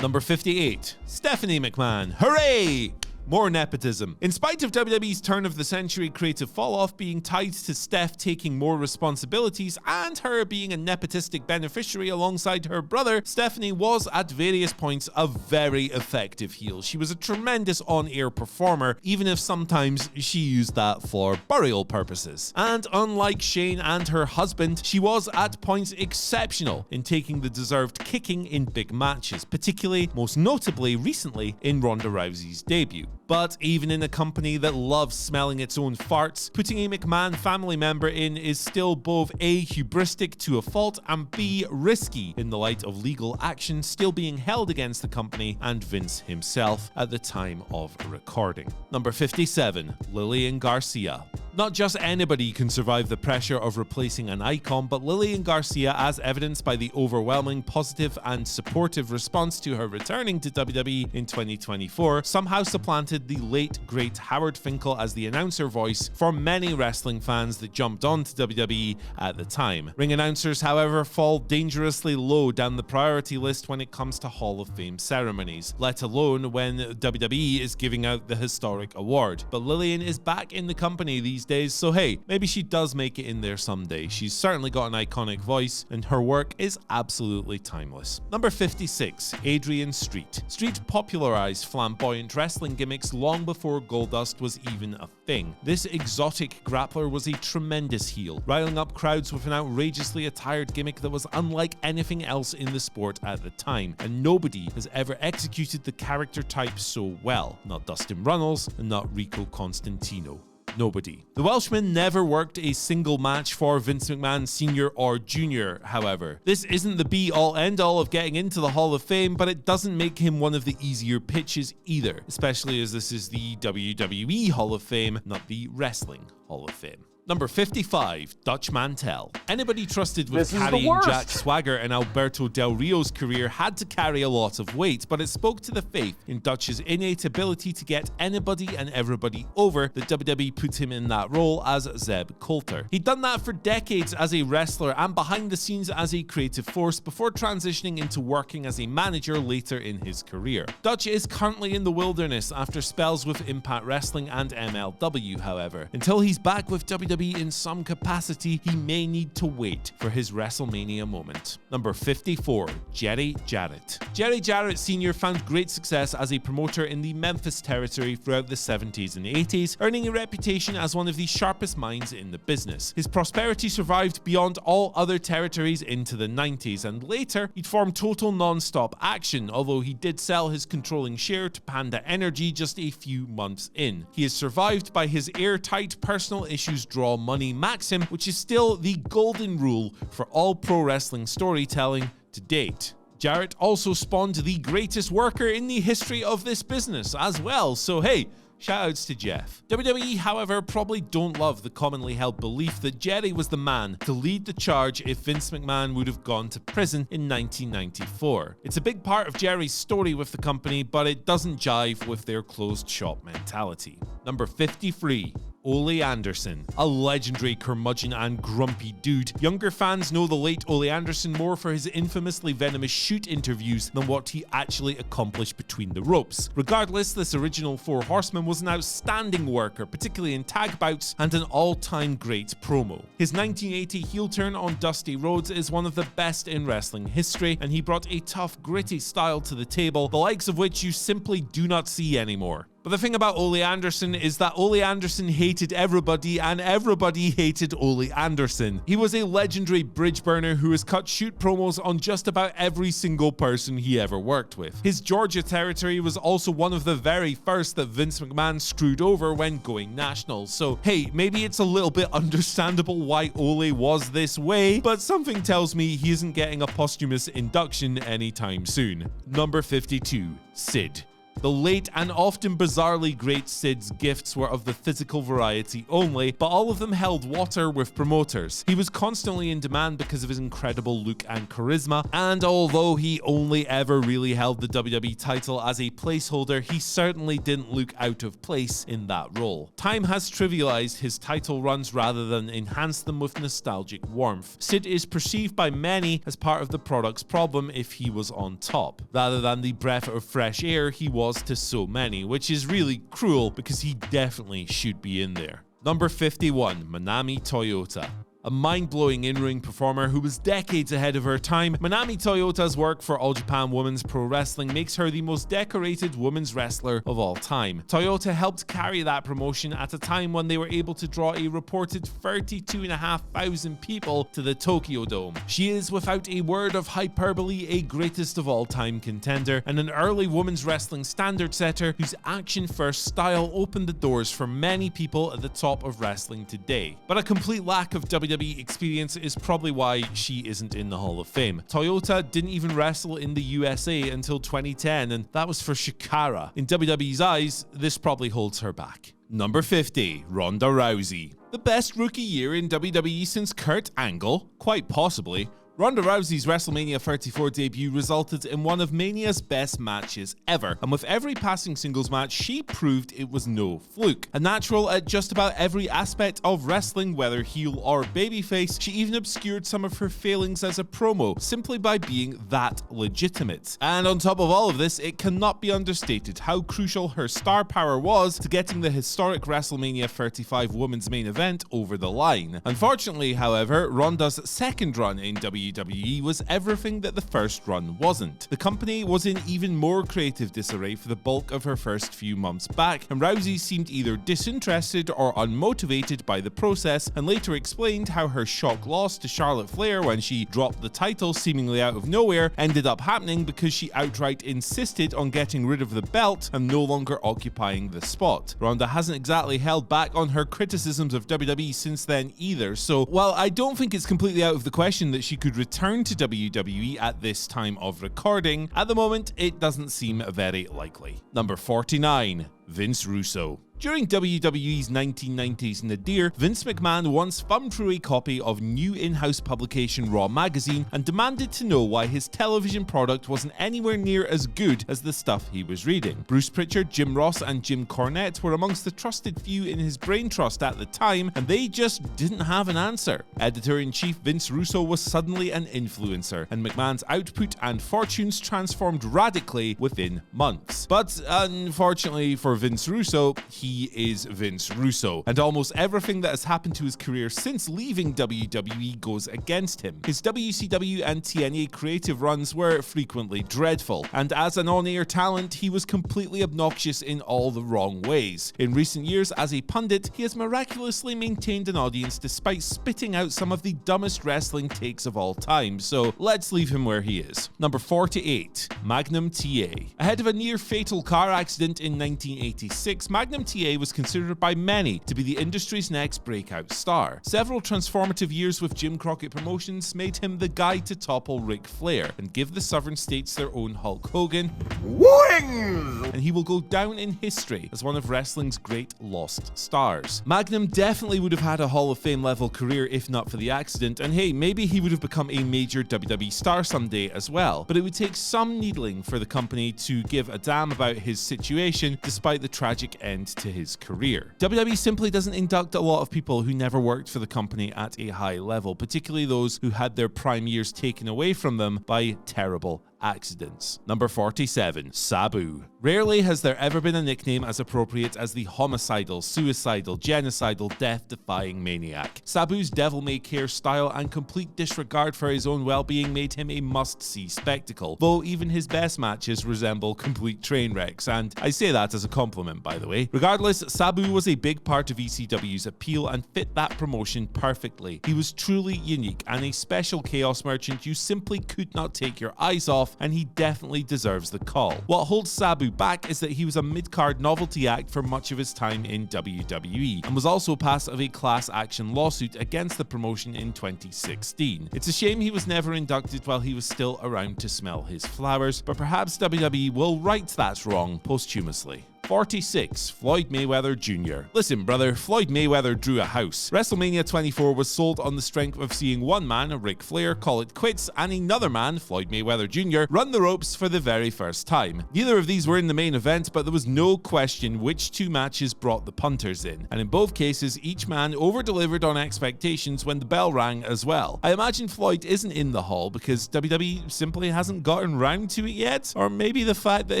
[SPEAKER 1] Number 58. Stephanie McMahon. Hooray! More nepotism. In spite of WWE's turn-of-the-century creative fall-off being tied to Steph taking more responsibilities and her being a nepotistic beneficiary alongside her brother, Stephanie was at various points a very effective heel. She was a tremendous on-air performer, even if sometimes she used that for burial purposes. And unlike Shane and her husband, she was at points exceptional in taking the deserved kicking in big matches, particularly, most notably, recently in Ronda Rousey's debut. But even in a company that loves smelling its own farts, putting a McMahon family member in is still both A, hubristic to a fault, and B, risky in the light of legal action still being held against the company and Vince himself at the time of recording. Number 57, Lillian Garcia. Not just anybody can survive the pressure of replacing an icon, but Lillian Garcia, as evidenced by the overwhelming positive and supportive response to her returning to WWE in 2024, somehow supplanted the late, great Howard Finkel as the announcer voice for many wrestling fans that jumped onto WWE at the time. Ring announcers, however, fall dangerously low down the priority list when it comes to Hall of Fame ceremonies, let alone when WWE is giving out the historic award. But Lillian is back in the company these days, so hey, maybe she does make it in there someday. She's certainly got an iconic voice, and her work is absolutely timeless. Number 56, Adrian Street. Street popularized flamboyant wrestling gimmicks long before Goldust was even a thing. This exotic grappler was a tremendous heel, riling up crowds with an outrageously attired gimmick that was unlike anything else in the sport at the time, and nobody has ever executed the character type so well. Not Dustin Runnels, and not Rico Constantino. Nobody. The Welshman never worked a single match for Vince McMahon Sr. or Jr., however. This isn't the be-all end-all of getting into the Hall of Fame, but it doesn't make him one of the easier pitches either, especially as this is the WWE Hall of Fame, not the Wrestling Hall of Fame. Number 55, Dutch Mantel. Anybody trusted with carrying Jack Swagger and Alberto Del Rio's career had to carry a lot of weight, but it spoke to the faith in Dutch's innate ability to get anybody and everybody over that WWE put him in that role as Zeb Coulter. He'd done that for decades as a wrestler and behind the scenes as a creative force before transitioning into working as a manager later in his career. Dutch is currently in the wilderness after spells with Impact Wrestling and MLW, however. Until he's back with WWE in some capacity, he may need to wait for his WrestleMania moment. Number 54, Jerry Jarrett. Jerry Jarrett Sr. found great success as a promoter in the Memphis territory throughout the 70s and 80s, earning a reputation as one of the sharpest minds in the business. His prosperity survived beyond all other territories into the 90s, and later he'd formed Total Non-Stop Action, although he did sell his controlling share to Panda Energy just a few months in. He is survived by his airtight personal issues draw money maxim, which is still the golden rule for all pro wrestling storytelling to date. Jarrett also spawned the greatest worker in the history of this business as well, so hey, shoutouts to Jeff. WWE, however, probably don't love the commonly held belief that Jerry was the man to lead the charge if Vince McMahon would have gone to prison in 1994. It's a big part of Jerry's story with the company, but it doesn't jive with their closed shop mentality. Number 53. Ole Anderson, a legendary curmudgeon and grumpy dude. Younger fans know the late Ole Anderson more for his infamously venomous shoot interviews than what he actually accomplished between the ropes. Regardless, this original Four Horsemen was an outstanding worker, particularly in tag bouts, and an all-time great promo. His 1980 heel turn on Dusty Rhodes is one of the best in wrestling history, and he brought a tough, gritty style to the table, the likes of which you simply do not see anymore. But the thing about Ole Anderson is that Ole Anderson hated everybody and everybody hated Ole Anderson. He was a legendary bridge burner who has cut shoot promos on just about every single person he ever worked with. His Georgia territory was also one of the very first that Vince McMahon screwed over when going national. So hey, maybe it's a little bit understandable why Ole was this way, but something tells me he isn't getting a posthumous induction anytime soon. Number 52, Sid. The late and often bizarrely great Sid's gifts were of the physical variety only, but all of them held water with promoters. He was constantly in demand because of his incredible look and charisma, and although he only ever really held the WWE title as a placeholder, he certainly didn't look out of place in that role. Time has trivialized his title runs rather than enhanced them with nostalgic warmth. Sid is perceived by many as part of the product's problem if he was on top, rather than the breath of fresh air he was to so many, which is really cruel because he definitely should be in there. Number 51, Manami Toyota. A mind-blowing in-ring performer who was decades ahead of her time, Manami Toyota's work for All Japan Women's Pro Wrestling makes her the most decorated women's wrestler of all time. Toyota helped carry that promotion at a time when they were able to draw a reported 32,500 people to the Tokyo Dome. She is, without a word of hyperbole, a greatest of all time contender and an early women's wrestling standard setter whose action-first style opened the doors for many people at the top of wrestling today. But a complete lack of WWE experience is probably why she isn't in the Hall of Fame. Toyota didn't even wrestle in the USA until 2010, and that was for Shikara. In WWE's eyes, this probably holds her back. Number 50, Ronda Rousey. The best rookie year in WWE since Kurt Angle? Quite possibly. Ronda Rousey's WrestleMania 34 debut resulted in one of Mania's best matches ever, and with every passing singles match, she proved it was no fluke. A natural at just about every aspect of wrestling, whether heel or babyface, she even obscured some of her failings as a promo, simply by being that legitimate. And on top of all of this, it cannot be understated how crucial her star power was to getting the historic WrestleMania 35 women's main event over the line. Unfortunately, however, Ronda's second run in WWE WWE was everything that the first run wasn't. The company was in even more creative disarray for the bulk of her first few months back, and Rousey seemed either disinterested or unmotivated by the process, and later explained how her shock loss to Charlotte Flair when she dropped the title seemingly out of nowhere ended up happening because she outright insisted on getting rid of the belt and no longer occupying the spot. Ronda hasn't exactly held back on her criticisms of WWE since then either, so while I don't think it's completely out of the question that she could return to WWE at this time of recording, at the moment it doesn't seem very likely. Number 49. Vince Russo. During WWE's 1990s nadir, Vince McMahon once thumbed through a copy of new in-house publication Raw magazine and demanded to know why his television product wasn't anywhere near as good as the stuff he was reading. Bruce Pritchard, Jim Ross, and Jim Cornette were amongst the trusted few in his brain trust at the time, and they just didn't have an answer. Editor-in-chief Vince Russo was suddenly an influencer, and McMahon's output and fortunes transformed radically within months. But unfortunately for Vince Russo, he is Vince Russo, and almost everything that has happened to his career since leaving WWE goes against him. His WCW and TNA creative runs were frequently dreadful, and as an on-air talent, he was completely obnoxious in all the wrong ways. In recent years, as a pundit, he has miraculously maintained an audience despite spitting out some of the dumbest wrestling takes of all time, so let's leave him where he is. Number 48. Magnum TA. Ahead of a near-fatal car accident in 1986, Magnum TA was considered by many to be the industry's next breakout star. Several transformative years with Jim Crockett Promotions made him the guy to topple Ric Flair and give the Southern States their own Hulk Hogan. Wings! And he will go down in history as one of wrestling's great lost stars. Magnum definitely would have had a Hall of Fame level career if not for the accident, and hey, maybe he would have become a major WWE star someday as well, but it would take some needling for the company to give a damn about his situation despite the tragic end to his career. WWE simply doesn't induct a lot of people who never worked for the company at a high level, particularly those who had their prime years taken away from them by terrible accidents. Number 47. Sabu. Rarely has there ever been a nickname as appropriate as the homicidal, suicidal, genocidal, death-defying maniac. Sabu's devil-may-care style and complete disregard for his own well-being made him a must-see spectacle, though even his best matches resemble complete train wrecks, and I say that as a compliment, by the way. Regardless, Sabu was a big part of ECW's appeal and fit that promotion perfectly. He was truly unique and a special chaos merchant you simply could not take your eyes off, and he definitely deserves the call. What holds Sabu back is that he was a mid-card novelty act for much of his time in WWE, and was also part of a class action lawsuit against the promotion in 2016. It's a shame he was never inducted while he was still around to smell his flowers, but perhaps WWE will right that wrong posthumously. 46. Floyd Mayweather Jr. Listen, brother, Floyd Mayweather drew a house. WrestleMania 24 was sold on the strength of seeing one man, Ric Flair, call it quits, and another man, Floyd Mayweather Jr., run the ropes for the very first time. Neither of these were in the main event, but there was no question which two matches brought the punters in, and in both cases, each man over-delivered on expectations when the bell rang as well. I imagine Floyd isn't in the hall because WWE simply hasn't gotten round to it yet, or maybe the fact that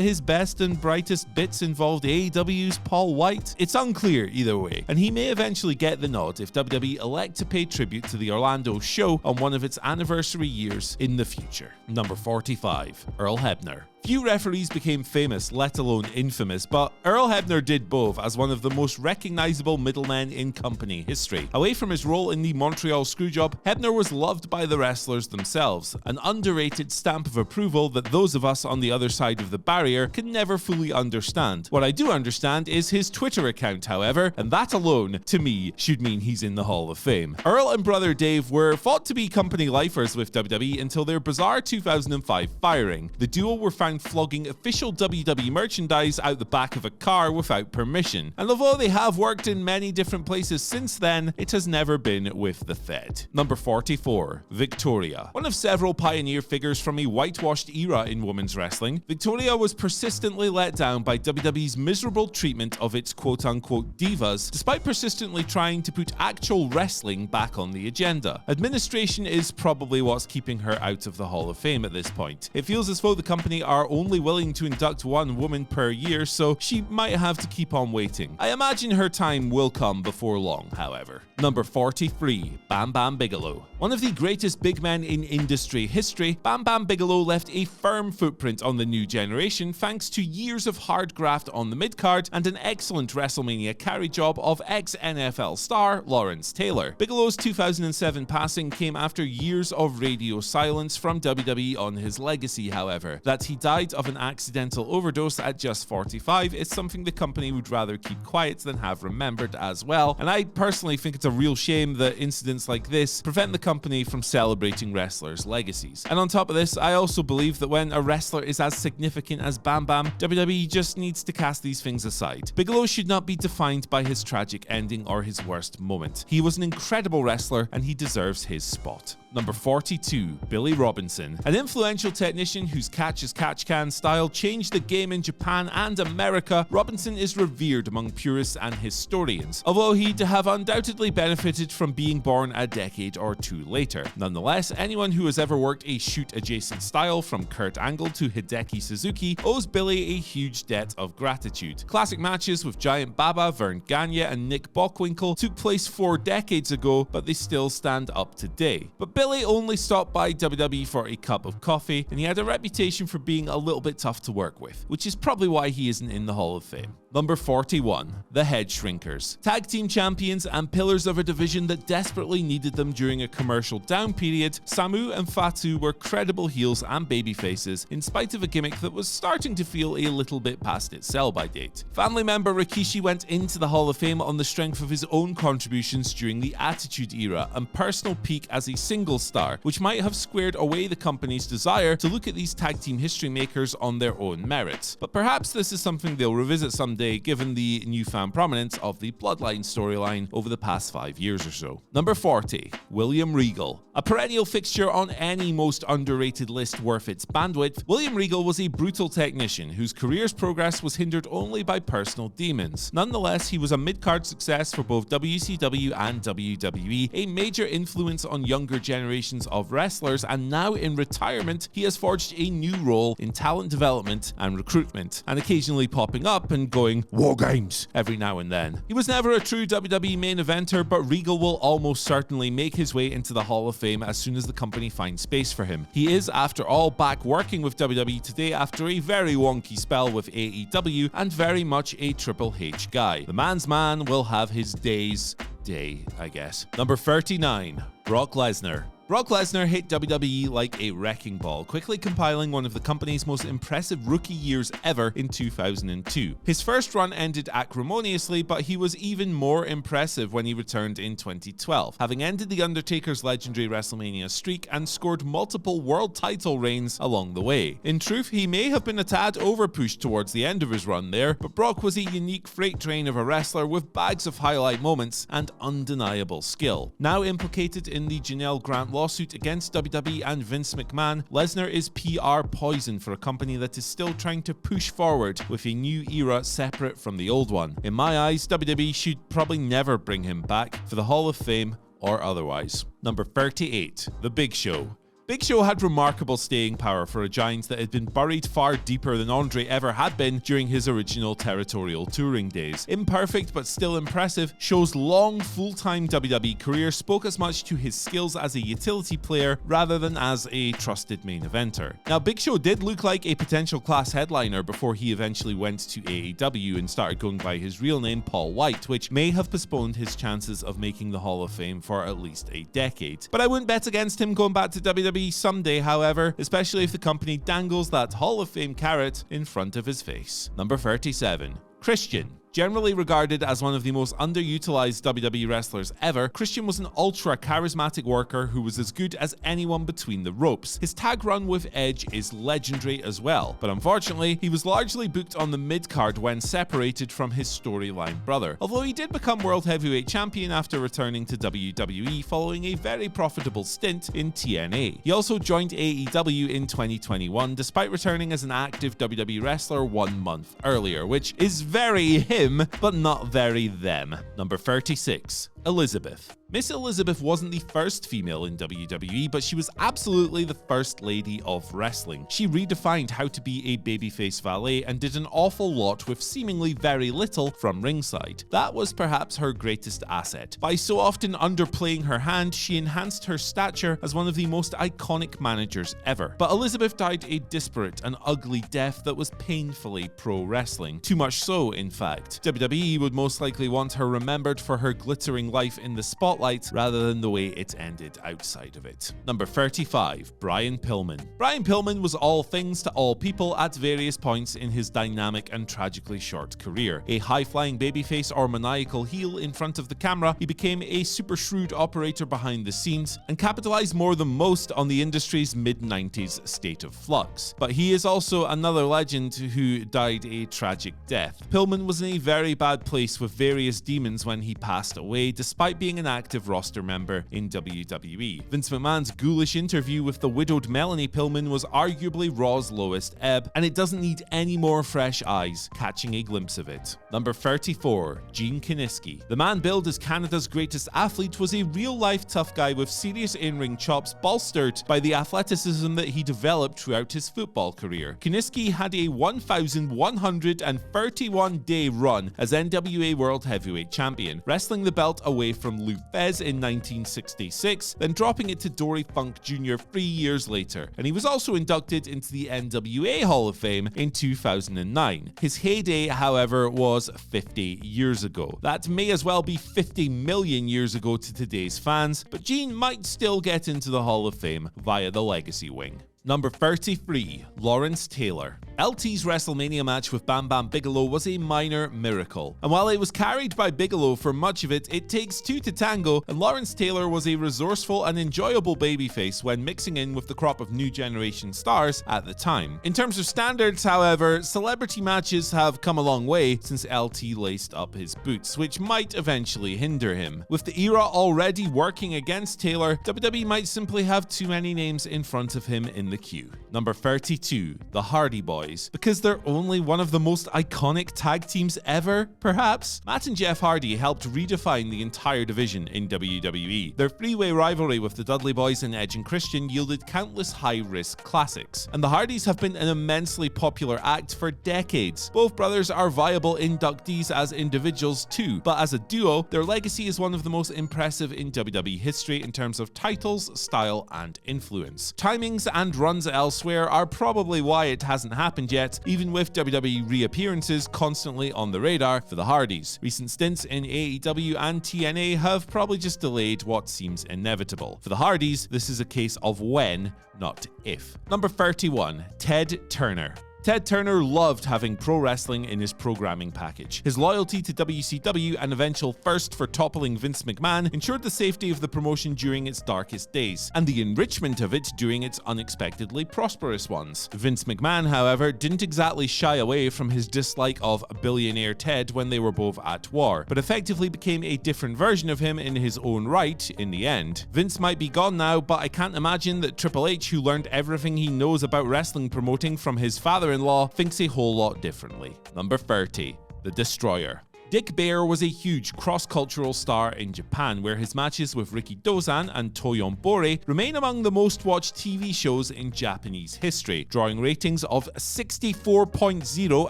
[SPEAKER 1] his best and brightest bits involved AEW's Paul White? It's unclear either way, and he may eventually get the nod if WWE elect to pay tribute to the Orlando show on one of its anniversary years in the future. Number 45. Earl Hebner. Few referees became famous, let alone infamous, but Earl Hebner did both as one of the most recognizable middlemen in company history. Away from his role in the Montreal Screwjob, Hebner was loved by the wrestlers themselves, an underrated stamp of approval that those of us on the other side of the barrier can never fully understand. What I do understand is his Twitter account, however, and that alone, to me, should mean he's in the Hall of Fame. Earl and brother Dave were thought to be company lifers with WWE until their bizarre 2005 firing. The duo were found flogging official WWE merchandise out the back of a car without permission, and although they have worked in many different places since then, it has never been with the Fed. Number 44. Victoria. One of several pioneer figures from a whitewashed era in women's wrestling, Victoria was persistently let down by WWE's miserable treatment of its quote-unquote divas, despite persistently trying to put actual wrestling back on the agenda. Administration is probably what's keeping her out of the Hall of Fame at this point. It feels as though the company are are only willing to induct one woman per year, so she might have to keep on waiting. I imagine her time will come before long, however. Number 43, Bam Bam Bigelow. One of the greatest big men in industry history, Bam Bam Bigelow left a firm footprint on the new generation thanks to years of hard graft on the mid-card and an excellent WrestleMania carry job of ex-NFL star Lawrence Taylor. Bigelow's 2007 passing came after years of radio silence from WWE on his legacy, however. That he died of an accidental overdose at just 45 is something the company would rather keep quiet than have remembered as well, and I personally think it's a real shame that incidents like this prevent the company from celebrating wrestlers' legacies. And on top of this, I also believe that when a wrestler is as significant as Bam Bam, WWE just needs to cast these things aside. Bigelow should not be defined by his tragic ending or his worst moment. He was an incredible wrestler and he deserves his spot. Number 42, Billy Robinson. An influential technician whose catch-as-catch-can style changed the game in Japan and America, Robinson is revered among purists and historians, although he'd have undoubtedly benefited from being born a decade or two later. Nonetheless, anyone who has ever worked a shoot-adjacent style from Kurt Angle to Hideki Suzuki owes Billy a huge debt of gratitude. Classic matches with Giant Baba, Vern Gagne, and Nick Bockwinkel took place 4 decades ago, but they still stand up today. But Billy only stopped by WWE for a cup of coffee, and he had a reputation for being a little bit tough to work with, which is probably why he isn't in the Hall of Fame. Number 41, the Head Shrinkers. Tag team champions and pillars of a division that desperately needed them during a commercial down period, Samu and Fatu were credible heels and babyfaces in spite of a gimmick that was starting to feel a little bit past its sell-by date. Family member Rikishi went into the Hall of Fame on the strength of his own contributions during the Attitude Era and personal peak as a single star, which might have squared away the company's desire to look at these tag team history makers on their own merits. But perhaps this is something they'll revisit someday given the newfound prominence of the Bloodline storyline over the past 5 years or so. Number 40, William Regal. A perennial fixture on any most underrated list worth its bandwidth, William Regal was a brutal technician whose career's progress was hindered only by personal demons. Nonetheless, he was a mid-card success for both WCW and WWE, a major influence on younger generations of wrestlers, and now in retirement, he has forged a new role in talent development and recruitment, and occasionally popping up and going "War Games" every now and then. He was never a true WWE main eventer, but Regal will almost certainly make his way into the Hall of Fame as soon as the company finds space for him. He is, after all, back working with WWE today after a very wonky spell with AEW and very much a Triple H guy. The man's man will have his day, I guess. Number 39, Brock Lesnar. Brock Lesnar hit WWE like a wrecking ball, quickly compiling one of the company's most impressive rookie years ever in 2002. His first run ended acrimoniously, but he was even more impressive when he returned in 2012, having ended The Undertaker's legendary WrestleMania streak and scored multiple world title reigns along the way. In truth, he may have been a tad overpushed towards the end of his run there, but Brock was a unique freight train of a wrestler with bags of highlight moments and undeniable skill. Now implicated in the Janelle Grant lawsuit against WWE and Vince McMahon, Lesnar is PR poison for a company that is still trying to push forward with a new era separate from the old one. In my eyes, WWE should probably never bring him back for the Hall of Fame or otherwise. Number 38, The Big Show. Big Show had remarkable staying power for a giant that had been buried far deeper than Andre ever had been during his original territorial touring days. Imperfect but still impressive, Show's long full-time WWE career spoke as much to his skills as a utility player rather than as a trusted main eventer. Now, Big Show did look like a potential class headliner before he eventually went to AEW and started going by his real name, Paul White, which may have postponed his chances of making the Hall of Fame for at least a decade. But I wouldn't bet against him going back to WWE someday, however, especially if the company dangles that Hall of Fame carrot in front of his face. Number 37, Christian. Generally regarded as one of the most underutilized WWE wrestlers ever, Christian was an ultra-charismatic worker who was as good as anyone between the ropes. His tag run with Edge is legendary as well, but unfortunately, he was largely booked on the mid-card when separated from his storyline brother, although he did become World Heavyweight Champion after returning to WWE following a very profitable stint in TNA. He also joined AEW in 2021, despite returning as an active WWE wrestler 1 month earlier, which is very him, but not very them. Number 36, Elizabeth. Miss Elizabeth wasn't the first female in WWE, but she was absolutely the first lady of wrestling. She redefined how to be a babyface valet and did an awful lot with seemingly very little from ringside. That was perhaps her greatest asset. By so often underplaying her hand, she enhanced her stature as one of the most iconic managers ever. But Elizabeth died a disparate and ugly death that was painfully pro-wrestling. Too much so, in fact. WWE would most likely want her remembered for her glittering life in the spotlight rather than the way it ended outside of it. Number 35, Brian Pillman. Brian Pillman was all things to all people at various points in his dynamic and tragically short career. A high-flying babyface or maniacal heel in front of the camera, he became a super shrewd operator behind the scenes and capitalized more than most on the industry's mid-90s state of flux. But he is also another legend who died a tragic death. Pillman was in a very bad place with various demons when he passed away, despite being an active roster member in WWE. Vince McMahon's ghoulish interview with the widowed Melanie Pillman was arguably Raw's lowest ebb, and it doesn't need any more fresh eyes catching a glimpse of it. Number 34, Gene Kiniski. The man billed as Canada's greatest athlete was a real-life tough guy with serious in-ring chops bolstered by the athleticism that he developed throughout his football career. Kiniski had a 1,131-day run as NWA World Heavyweight Champion, wrestling the belt away from Lou Thesz in 1966, then dropping it to Dory Funk Jr. 3 years later, and he was also inducted into the NWA Hall of Fame in 2009. His heyday, however, was 50 years ago. That may as well be 50 million years ago to today's fans, but Gene might still get into the Hall of Fame via the legacy wing. Number 33, Lawrence Taylor. LT's WrestleMania match with Bam Bam Bigelow was a minor miracle, and while it was carried by Bigelow for much of it, it takes two to tango, and Lawrence Taylor was a resourceful and enjoyable babyface when mixing in with the crop of new generation stars at the time. In terms of standards, however, celebrity matches have come a long way since LT laced up his boots, which might eventually hinder him. With the era already working against Taylor, WWE might simply have too many names in front of him in the queue. Number 32, the Hardy Boys. Because they're only one of the most iconic tag teams ever, perhaps? Matt and Jeff Hardy helped redefine the entire division in WWE. Their three-way rivalry with the Dudley Boys and Edge and Christian yielded countless high-risk classics, and the Hardys have been an immensely popular act for decades. Both brothers are viable inductees as individuals too, but as a duo, their legacy is one of the most impressive in WWE history in terms of titles, style, and influence. Timings and runs elsewhere are probably why it hasn't happened yet, even with WWE reappearances constantly on the radar for the Hardys. Recent stints in AEW and TNA have probably just delayed what seems inevitable. For the Hardys, this is a case of when, not if. Number 31, Ted Turner. Ted Turner loved having pro wrestling in his programming package. His loyalty to WCW and eventual thirst for toppling Vince McMahon ensured the safety of the promotion during its darkest days, and the enrichment of it during its unexpectedly prosperous ones. Vince McMahon, however, didn't exactly shy away from his dislike of billionaire Ted when they were both at war, but effectively became a different version of him in his own right in the end. Vince might be gone now, but I can't imagine that Triple H, who learned everything he knows about wrestling promoting from his father-in-law, thinks a whole lot differently. Number 30, The Destroyer. Dick Baer was a huge cross-cultural star in Japan, where his matches with Riki Dozan and Toyon Bore remain among the most watched TV shows in Japanese history, drawing ratings of 64.0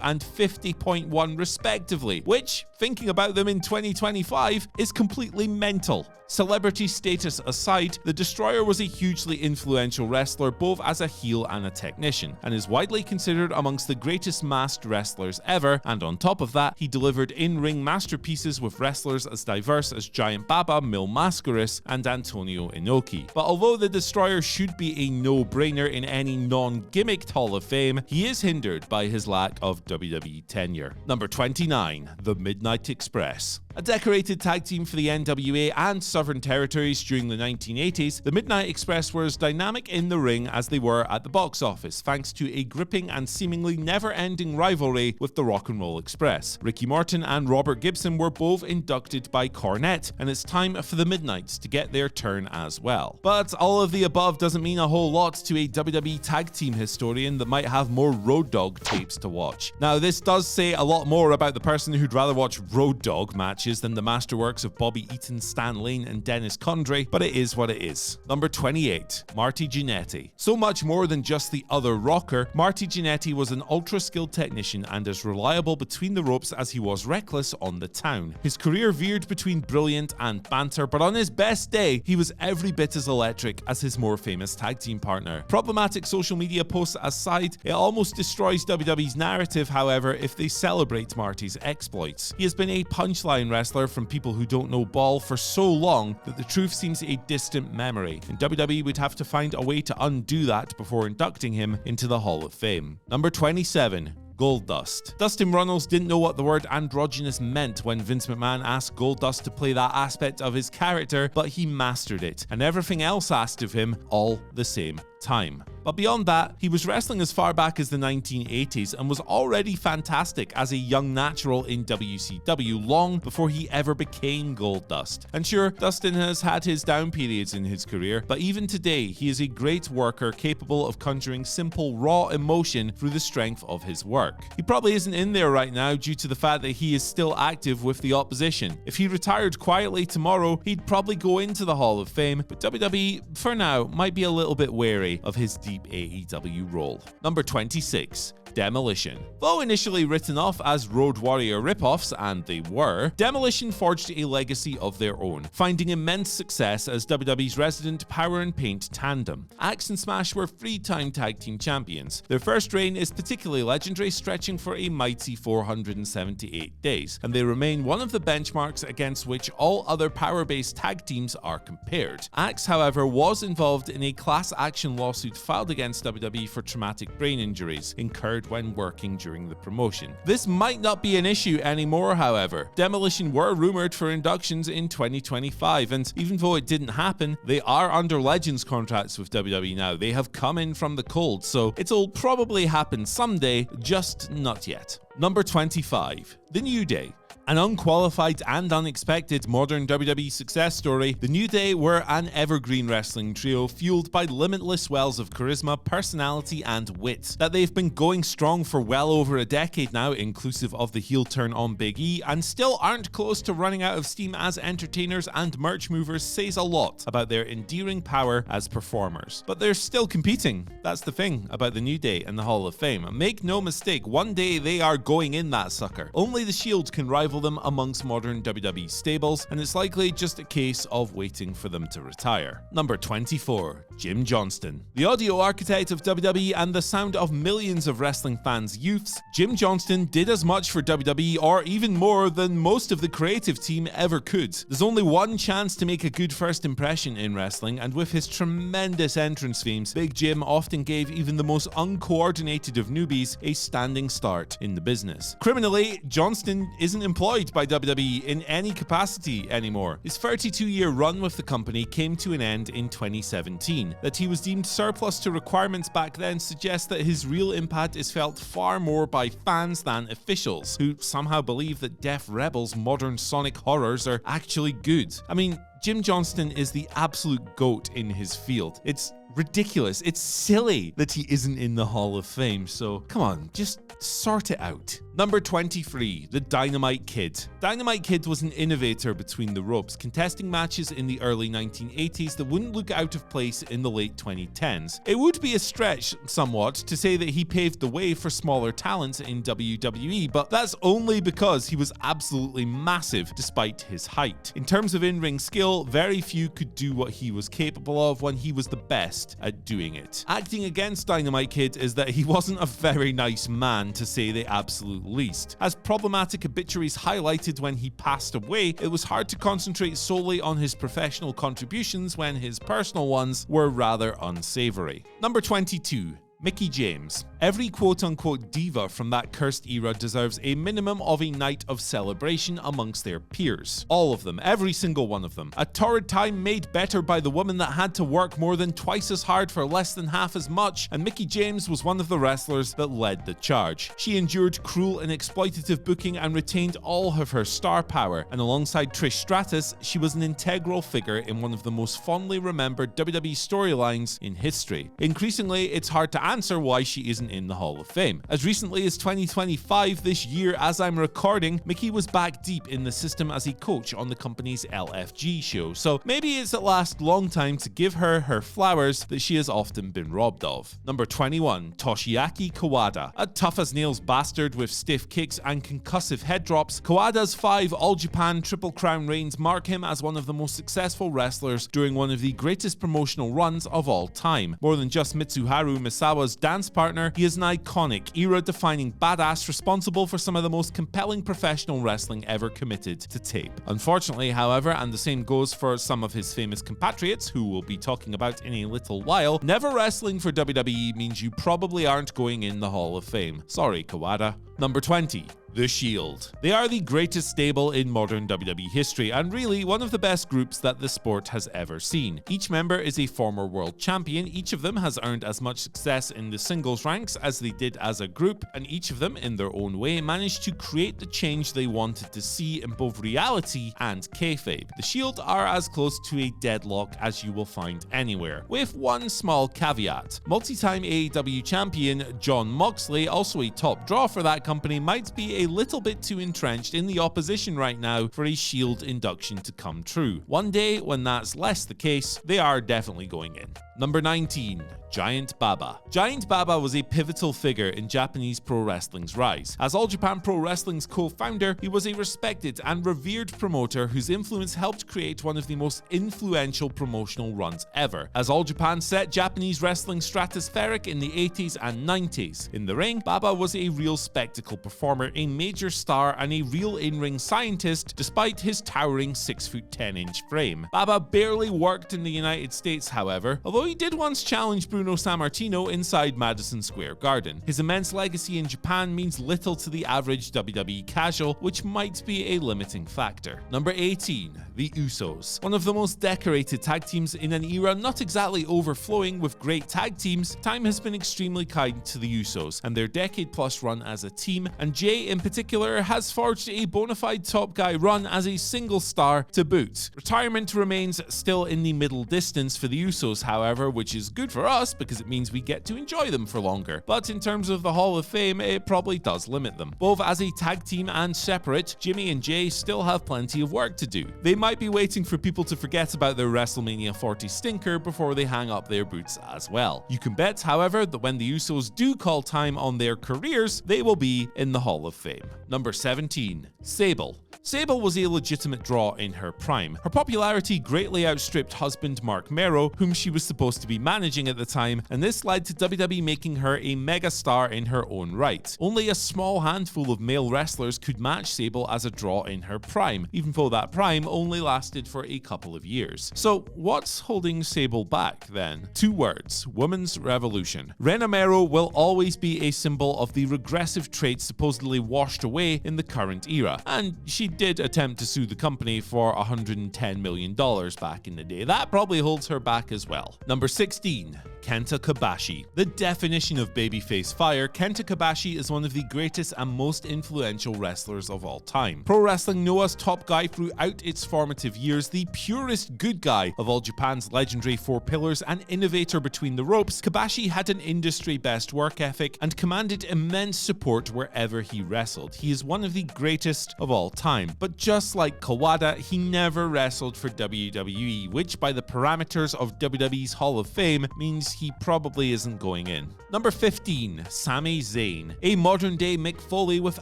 [SPEAKER 1] and 50.1 respectively, which, thinking about them in 2025, is completely mental. Celebrity status aside, the Destroyer was a hugely influential wrestler both as a heel and a technician, and is widely considered amongst the greatest masked wrestlers ever, and on top of that, he delivered in-ring masterpieces with wrestlers as diverse as Giant Baba, Mil Mascaras, and Antonio Inoki. But although the Destroyer should be a no-brainer in any non-gimmicked Hall of Fame, he is hindered by his lack of WWE tenure. Number 29, The Midnight Express. A decorated tag team for the NWA and Southern Territories during the 1980s, the Midnight Express were as dynamic in the ring as they were at the box office, thanks to a gripping and seemingly never-ending rivalry with the Rock and Roll Express. Ricky Morton and Robert Gibson were both inducted by Cornette, and it's time for the Midnights to get their turn as well. But all of the above doesn't mean a whole lot to a WWE tag team historian that might have more Road Dogg tapes to watch. Now, this does say a lot more about the person who'd rather watch Road Dogg matches matches than the masterworks of Bobby Eaton, Stan Lane, and Dennis Condrey, but it is what it is. Number 28, Marty Jannetty. So much more than just the other rocker, Marty Jannetty was an ultra-skilled technician and as reliable between the ropes as he was reckless on the town. His career veered between brilliant and banter, but on his best day, he was every bit as electric as his more famous tag team partner. Problematic social media posts aside, it almost destroys WWE's narrative, however, if they celebrate Marty's exploits. He has been a punchline wrestler from people who don't know ball for so long that the truth seems a distant memory, and WWE would have to find a way to undo that before inducting him into the Hall of Fame. Number 27. Goldust. Dustin Runnels didn't know what the word androgynous meant when Vince McMahon asked Goldust to play that aspect of his character, but he mastered it, and everything else asked of him all the same time. But beyond that, he was wrestling as far back as the 1980s and was already fantastic as a young natural in WCW long before he ever became Goldust. And sure, Dustin has had his down periods in his career, but even today, he is a great worker capable of conjuring simple, raw emotion through the strength of his work. He probably isn't in there right now due to the fact that he is still active with the opposition. If he retired quietly tomorrow, he'd probably go into the Hall of Fame, but WWE, for now, might be a little bit wary of his deep AEW role. Number 26. Demolition. Though initially written off as Road Warrior ripoffs, and they were, Demolition forged a legacy of their own, finding immense success as WWE's resident power and paint tandem. Axe and Smash were 3-time tag team champions. Their first reign is particularly legendary, stretching for a mighty 478 days, and they remain one of the benchmarks against which all other power-based tag teams are compared. Axe, however, was involved in a class action lawsuit filed against WWE for traumatic brain injuries incurred when working during the promotion. This might not be an issue anymore, however. Demolition were rumored for inductions in 2025, and even though it didn't happen, they are under Legends contracts with WWE now. They have come in from the cold, so it'll probably happen someday, just not yet. Number 25. The New Day. An unqualified and unexpected modern WWE success story, The New Day were an evergreen wrestling trio fueled by limitless wells of charisma, personality, and wit. That they've been going strong for well over a decade now, inclusive of the heel turn on Big E, and still aren't close to running out of steam as entertainers and merch movers says a lot about their endearing power as performers. But they're still competing. That's the thing about The New Day and the Hall of Fame. Make no mistake, one day they are going in that sucker. Only the Shield can rival them amongst modern WWE stables, and it's likely just a case of waiting for them to retire. Number 24. Jim Johnston. The audio architect of WWE and the sound of millions of wrestling fans' youths, Jim Johnston did as much for WWE or even more than most of the creative team ever could. There's only one chance to make a good first impression in wrestling, and with his tremendous entrance themes, Big Jim often gave even the most uncoordinated of newbies a standing start in the business. Criminally, Johnston isn't employed by WWE in any capacity anymore. His 32-year run with the company came to an end in 2017. That he was deemed surplus to requirements back then suggests that his real impact is felt far more by fans than officials, who somehow believe that Def Rebel's modern sonic horrors are actually good. I mean, Jim Johnston is the absolute GOAT in his field. It's ridiculous. It's silly that he isn't in the Hall of Fame, so come on, just sort it out. Number 23, the Dynamite Kid. Dynamite Kid was an innovator between the ropes, contesting matches in the early 1980s that wouldn't look out of place in the late 2010s. It would be a stretch, somewhat, to say that he paved the way for smaller talents in WWE, but that's only because he was absolutely massive despite his height. In terms of in-ring skill, very few could do what he was capable of when he was the best at doing it. Acting against Dynamite Kid is that he wasn't a very nice man, to say the absolute least. As problematic obituaries highlighted when he passed away, it was hard to concentrate solely on his professional contributions when his personal ones were rather unsavory. Number 22. Mickie James. Every quote-unquote diva from that cursed era deserves a minimum of a night of celebration amongst their peers. All of them, every single one of them. A torrid time made better by the woman that had to work more than twice as hard for less than half as much, and Mickie James was one of the wrestlers that led the charge. She endured cruel and exploitative booking and retained all of her star power, and alongside Trish Stratus, she was an integral figure in one of the most fondly remembered WWE storylines in history. Increasingly, it's hard to answer why she isn't induction in the Hall of Fame. As recently as 2025, this year as I'm recording, Mickie was back deep in the system as a coach on the company's LFG show, so maybe it's at last long time to give her her flowers that she has often been robbed of. Number 21, Toshiaki Kawada. A tough-as-nails bastard with stiff kicks and concussive head drops, Kawada's 5 All-Japan Triple Crown reigns mark him as one of the most successful wrestlers during one of the greatest promotional runs of all time. More than just Mitsuharu Misawa's dance partner, he is an iconic, era-defining badass responsible for some of the most compelling professional wrestling ever committed to tape. Unfortunately, however, and the same goes for some of his famous compatriots, who we'll be talking about in a little while, never wrestling for WWE means you probably aren't going in the Hall of Fame. Sorry, Kawada. Number 20. The Shield. They are the greatest stable in modern WWE history, and really one of the best groups that the sport has ever seen. Each member is a former world champion, each of them has earned as much success in the singles ranks as they did as a group, and each of them, in their own way, managed to create the change they wanted to see in both reality and kayfabe. The Shield are as close to a deadlock as you will find anywhere, with one small caveat. Multi-time AEW champion Jon Moxley, also a top draw for that company, might be a little bit too entrenched in the opposition right now for a Shield induction to come true. One day, when that's less the case, they are definitely going in. Number 19. Giant Baba. Giant Baba was a pivotal figure in Japanese pro wrestling's rise. As All Japan Pro Wrestling's co-founder, he was a respected and revered promoter whose influence helped create one of the most influential promotional runs ever. As All Japan set Japanese wrestling stratospheric in the 80s and 90s. In the ring, Baba was a real spectacle performer, a major star, and a real in-ring scientist despite his towering 6'10" frame. Baba barely worked in the United States, however, although he did once challenge Bruno Sammartino inside Madison Square Garden. His immense legacy in Japan means little to the average WWE casual, which might be a limiting factor. Number 18. The Usos. One of the most decorated tag teams in an era not exactly overflowing with great tag teams, time has been extremely kind to the Usos and their decade-plus run as a team, and Jay in particular has forged a bona fide top guy run as a single star to boot. Retirement remains still in the middle distance for the Usos, however, which is good for us because it means we get to enjoy them for longer. But in terms of the Hall of Fame, it probably does limit them. Both as a tag team and separate, Jimmy and Jay still have plenty of work to do. They might be waiting for people to forget about their WrestleMania 40 stinker before they hang up their boots as well. You can bet, however, that when the Usos do call time on their careers, they will be in the Hall of Fame. Number 17. Sable. Sable was a legitimate draw in her prime. Her popularity greatly outstripped husband Mark Mero, whom she was supposed to be managing at the time, and this led to WWE making her a megastar in her own right. Only a small handful of male wrestlers could match Sable as a draw in her prime, even though that prime only lasted for a couple of years. So what's holding Sable back then? 2 words: women's revolution. Rena Mero will always be a symbol of the regressive traits supposedly washed away in the current era, and she did attempt to sue the company for $110 million back in the day. That probably holds her back as well. Number 16. Kenta Kobashi. The definition of babyface fire, Kenta Kobashi is one of the greatest and most influential wrestlers of all time. Pro Wrestling Noah's top guy throughout its formative years, the purest good guy of All Japan's legendary 4 pillars, and innovator between the ropes, Kobashi had an industry-best work ethic and commanded immense support wherever he wrestled. He is one of the greatest of all time, but just like Kawada, he never wrestled for WWE, which by the parameters of WWE's Hall of Fame means he probably isn't going in. Number 15. Sami Zayn. A modern-day Mick Foley with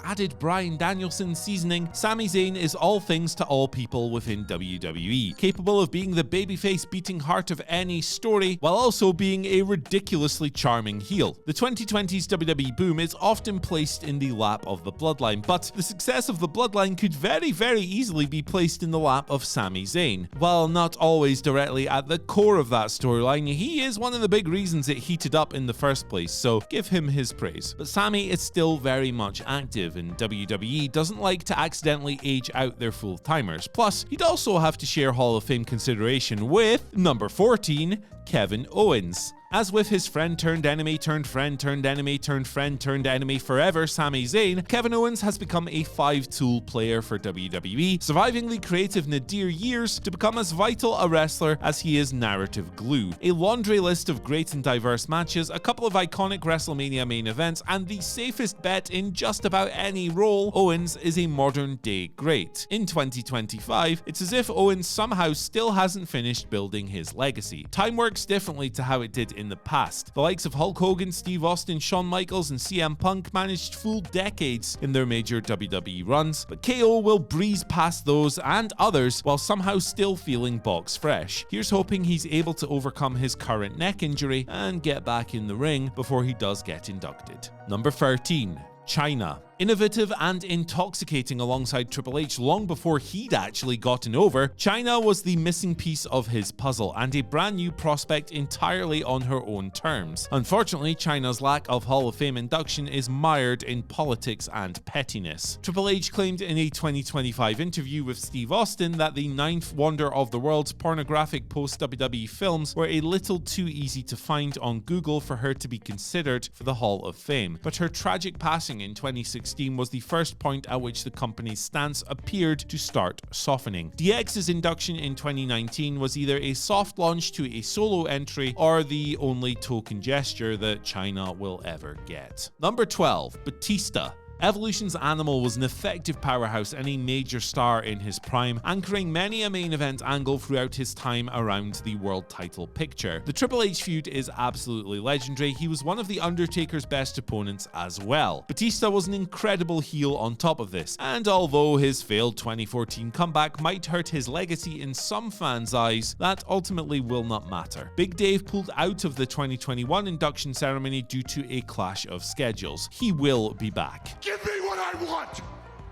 [SPEAKER 1] added Bryan Danielson seasoning, Sami Zayn is all things to all people within WWE, capable of being the babyface beating heart of any story, while also being a ridiculously charming heel. The 2020s WWE boom is often placed in the lap of the Bloodline, but the success of the Bloodline could very easily be placed in the lap of Sami Zayn. While not always directly at the core of that storyline, he is one of the big reasons it heated up in the first place, so give him his praise. But Sami is still very much active, and WWE doesn't like to accidentally age out their full-timers. Plus, he'd also have to share Hall of Fame consideration with number 14, Kevin Owens. As with his friend turned enemy turned friend turned enemy turned friend turned enemy forever, Sami Zayn, Kevin Owens has become a 5-tool player for WWE, surviving the creative nadir years to become as vital a wrestler as he is narrative glue. A laundry list of great and diverse matches, a couple of iconic WrestleMania main events, and the safest bet in just about any role, Owens is a modern day great. In 2025, it's as if Owens somehow still hasn't finished building his legacy. Time works differently to how it did in the past. The likes of Hulk Hogan, Steve Austin, Shawn Michaels, and CM Punk managed full decades in their major WWE runs, but KO will breeze past those and others while somehow still feeling box fresh. Here's hoping he's able to overcome his current neck injury and get back in the ring before he does get inducted. Number 13. Chyna. Innovative and intoxicating alongside Triple H long before he'd actually gotten over, Chyna was the missing piece of his puzzle and a brand new prospect entirely on her own terms. Unfortunately, Chyna's lack of Hall of Fame induction is mired in politics and pettiness. Triple H claimed in a 2025 interview with Steve Austin that the ninth wonder of the world's pornographic post-WWE films were a little too easy to find on Google for her to be considered for the Hall of Fame, but her tragic passing in 2016 was the first point at which the company's stance appeared to start softening. DX's induction in 2019 was either a soft launch to a solo entry or the only token gesture that Chyna will ever get. Number 12. Batista. Evolution's Animal was an effective powerhouse and a major star in his prime, anchoring many a main event angle throughout his time around the world title picture. The Triple H feud is absolutely legendary. He was one of The Undertaker's best opponents as well. Batista was an incredible heel on top of this, and although his failed 2014 comeback might hurt his legacy in some fans' eyes, that ultimately will not matter. Big Dave pulled out of the 2021 induction ceremony due to a clash of schedules. He will be back.
[SPEAKER 2] Give me what I want!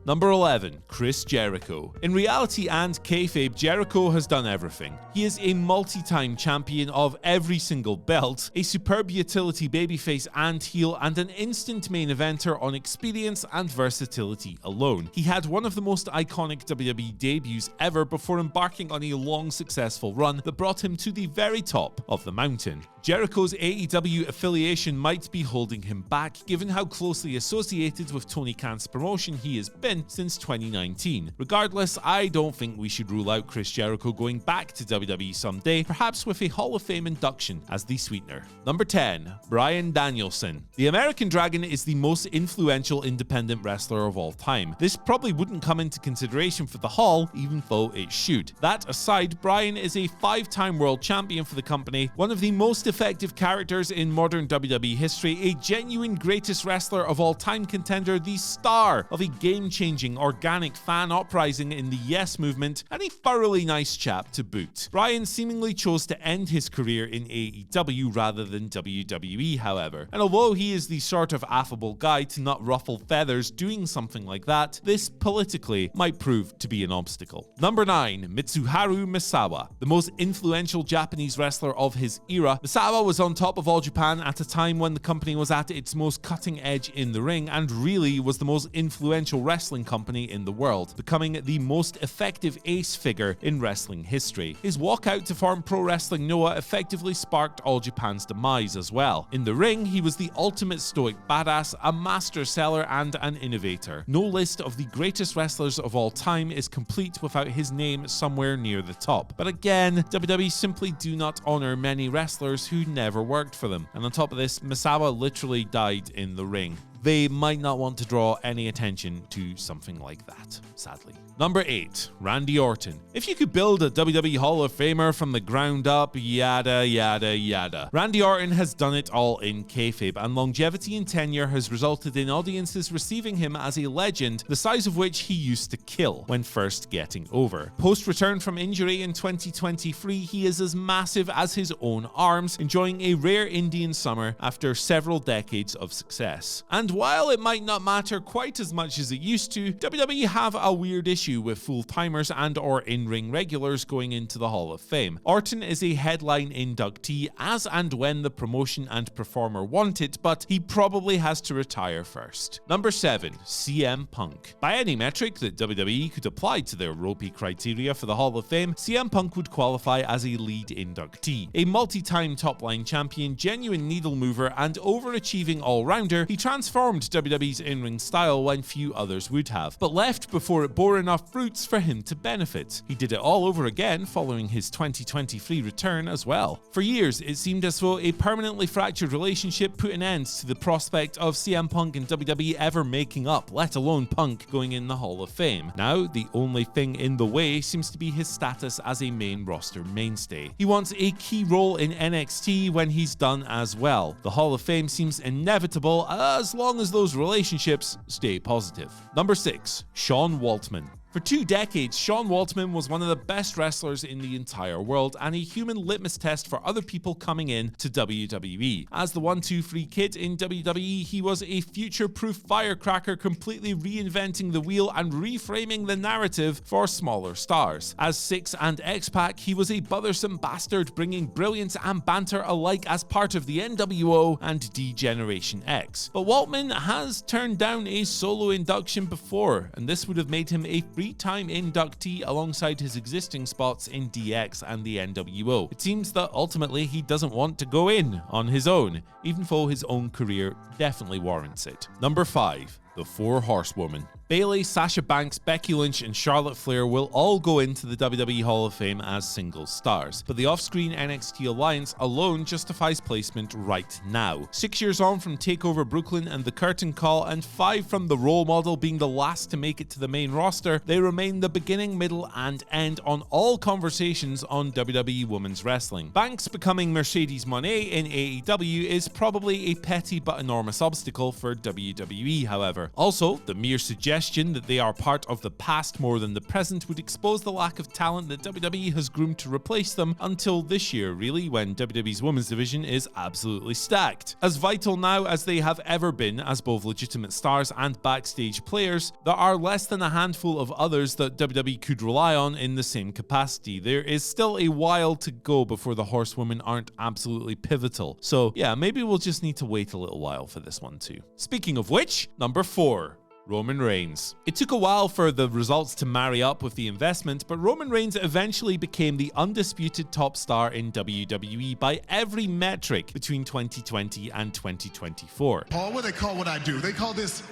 [SPEAKER 1] Number 11. Chris Jericho. In reality and kayfabe, Jericho has done everything. He is a multi-time champion of every single belt, a superb utility babyface and heel, and an instant main eventer on experience and versatility alone. He had one of the most iconic WWE debuts ever before embarking on a long, successful run that brought him to the very top of the mountain. Jericho's AEW affiliation might be holding him back, given how closely associated with Tony Khan's promotion he has been since 2019. Regardless, I don't think we should rule out Chris Jericho going back to WWE someday, perhaps with a Hall of Fame induction as the sweetener. Number 10. Bryan Danielson. The American Dragon is the most influential independent wrestler of all time. This probably wouldn't come into consideration for the Hall, even though it should. That aside, Bryan is a 5-time world champion for the company, one of the most effective characters in modern WWE history, a genuine greatest wrestler of all time contender, the star of a game-changing organic fan uprising in the Yes movement, and a thoroughly nice chap to boot. Bryan seemingly chose to end his career in AEW rather than WWE, however, and although he is the sort of affable guy to not ruffle feathers doing something like that, this politically might prove to be an obstacle. Number 9. Mitsuharu Misawa. The most influential Japanese wrestler of his era, Misawa was on top of All Japan at a time when the company was at its most cutting edge in the ring and really was the most influential wrestling company in the world, becoming the most effective ace figure in wrestling history. His walkout to form Pro Wrestling Noah effectively sparked All Japan's demise as well. In the ring, he was the ultimate stoic badass, a master seller, and an innovator. No list of the greatest wrestlers of all time is complete without his name somewhere near the top. But again, WWE simply do not honor many wrestlers who never worked for them. And on top of this, Misawa literally died in the ring. They might not want to draw any attention to something like that, sadly. Number 8. Randy Orton. If you could build a WWE Hall of Famer from the ground up, yada yada yada. Randy Orton has done it all in kayfabe, and longevity and tenure has resulted in audiences receiving him as a legend, the size of which he used to kill when first getting over. Post-return from injury in 2023, he is as massive as his own arms, enjoying a rare Indian summer after several decades of success. And while it might not matter quite as much as it used to, WWE have a weird issue with full-timers and or in-ring regulars going into the Hall of Fame. Orton is a headline inductee as and when the promotion and performer want it, but he probably has to retire first. Number 7. CM Punk. By any metric that WWE could apply to their ropey criteria for the Hall of Fame, CM Punk would qualify as a lead inductee. A multi-time top-line champion, genuine needle mover, and overachieving all-rounder, he transformed WWE's in-ring style when few others would have, but left before it bore enough fruits for him to benefit. He did it all over again following his 2023 return as well. For years, it seemed as though a permanently fractured relationship put an end to the prospect of CM Punk and WWE ever making up, let alone Punk going in the Hall of Fame. Now, the only thing in the way seems to be his status as a main roster mainstay. He wants a key role in NXT when he's done as well. The Hall of Fame seems inevitable as long as those relationships stay positive. Number 6. Sean Waltman. For 2 decades, Sean Waltman was one of the best wrestlers in the entire world and a human litmus test for other people coming in to WWE. As the 1-2-3 kid in WWE, he was a future-proof firecracker, completely reinventing the wheel and reframing the narrative for smaller stars. As Six and X-Pac, he was a bothersome bastard, bringing brilliance and banter alike as part of the NWO and D-Generation X. But Waltman has turned down a solo induction before, and this would have made him a three-time inductee alongside his existing spots in DX and the NWO. It seems that ultimately he doesn't want to go in on his own, even though his own career definitely warrants it. Number 5. The Four Horsewomen. Bayley, Sasha Banks, Becky Lynch, and Charlotte Flair will all go into the WWE Hall of Fame as single stars, but the off-screen NXT alliance alone justifies placement right now. 6 years on from TakeOver Brooklyn and the Curtain Call, and 5 from the role model being the last to make it to the main roster, they remain the beginning, middle, and end on all conversations on WWE Women's Wrestling. Banks becoming Mercedes Moné in AEW is probably a petty but enormous obstacle for WWE, however. Also, the mere suggestion that they are part of the past more than the present would expose the lack of talent that WWE has groomed to replace them until this year, really, when WWE's women's division is absolutely stacked. As vital now as they have ever been as both legitimate stars and backstage players, there are less than a handful of others that WWE could rely on in the same capacity. There is still a while to go before the Horsewomen aren't absolutely pivotal. So yeah, maybe we'll just need to wait a little while for this one too. Speaking of which, number 4. Roman Reigns. It took a while for the results to marry up with the investment, but Roman Reigns eventually became the undisputed top star in WWE by every metric between 2020 and 2024.
[SPEAKER 3] Paul, what do they call what I do? They call this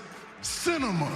[SPEAKER 3] cinema.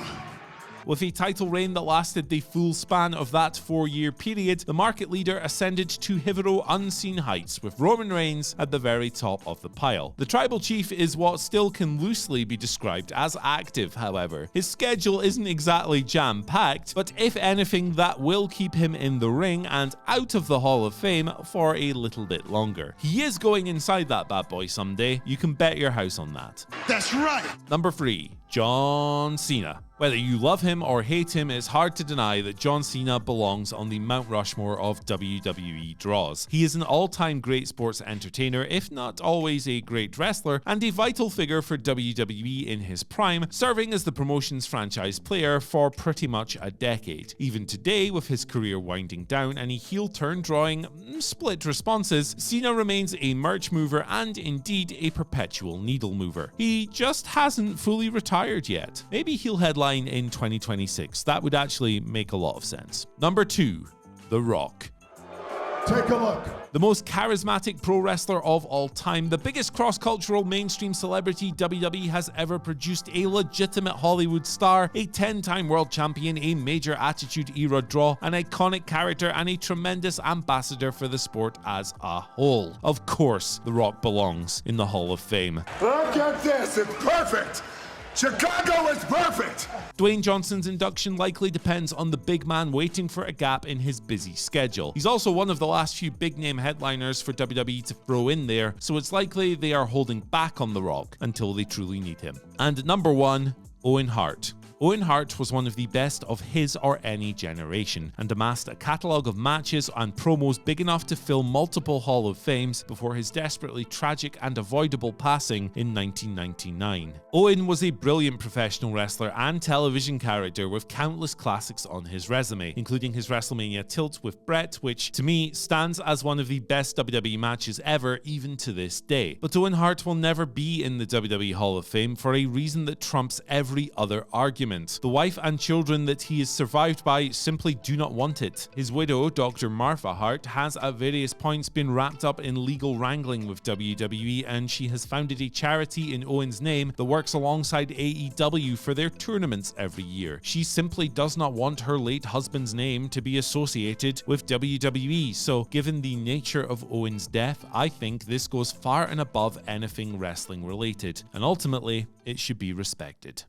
[SPEAKER 1] With a title reign that lasted the full span of that 4-year period, the market leader ascended to hitherto unseen heights, with Roman Reigns at the very top of the pile. The Tribal Chief is what still can loosely be described as active, however. His schedule isn't exactly jam-packed, but if anything, that will keep him in the ring and out of the Hall of Fame for a little bit longer. He is going inside that bad boy someday, you can bet your house on that.
[SPEAKER 3] That's right!
[SPEAKER 1] Number 3. John Cena. Whether you love him or hate him, it's hard to deny that John Cena belongs on the Mount Rushmore of WWE draws. He is an all-time great sports entertainer, if not always a great wrestler, and a vital figure for WWE in his prime, serving as the promotion's franchise player for pretty much a decade. Even today, with his career winding down and a heel turn drawing split responses, Cena remains a merch mover and indeed a perpetual needle mover. He just hasn't fully retired yet. Maybe he'll headline in 2026. That would actually make a lot of sense. Number 2. The Rock.
[SPEAKER 3] Take a look.
[SPEAKER 1] The most charismatic pro wrestler of all time, the biggest cross-cultural mainstream celebrity WWE has ever produced, a legitimate Hollywood star, a 10-time world champion, a major Attitude Era draw, an iconic character, and a tremendous ambassador for the sport as a whole. Of course, The Rock belongs in the Hall of Fame.
[SPEAKER 3] Look at this, it's perfect! Chicago is perfect!
[SPEAKER 1] Dwayne Johnson's induction likely depends on the big man waiting for a gap in his busy schedule. He's also one of the last few big-name headliners for WWE to throw in there, so it's likely they are holding back on The Rock until they truly need him. And number 1, Owen Hart. Owen Hart was one of the best of his or any generation, and amassed a catalogue of matches and promos big enough to fill multiple Hall of Fames before his desperately tragic and avoidable passing in 1999. Owen was a brilliant professional wrestler and television character with countless classics on his resume, including his WrestleMania tilt with Brett, which to me stands as one of the best WWE matches ever, even to this day. But Owen Hart will never be in the WWE Hall of Fame for a reason that trumps every other argument. The wife and children that he is survived by simply do not want it. His widow, Dr. Martha Hart, has at various points been wrapped up in legal wrangling with WWE, and she has founded a charity in Owen's name that works alongside AEW for their tournaments every year. She simply does not want her late husband's name to be associated with WWE, so given the nature of Owen's death, I think this goes far and above anything wrestling related, and ultimately, it should be respected.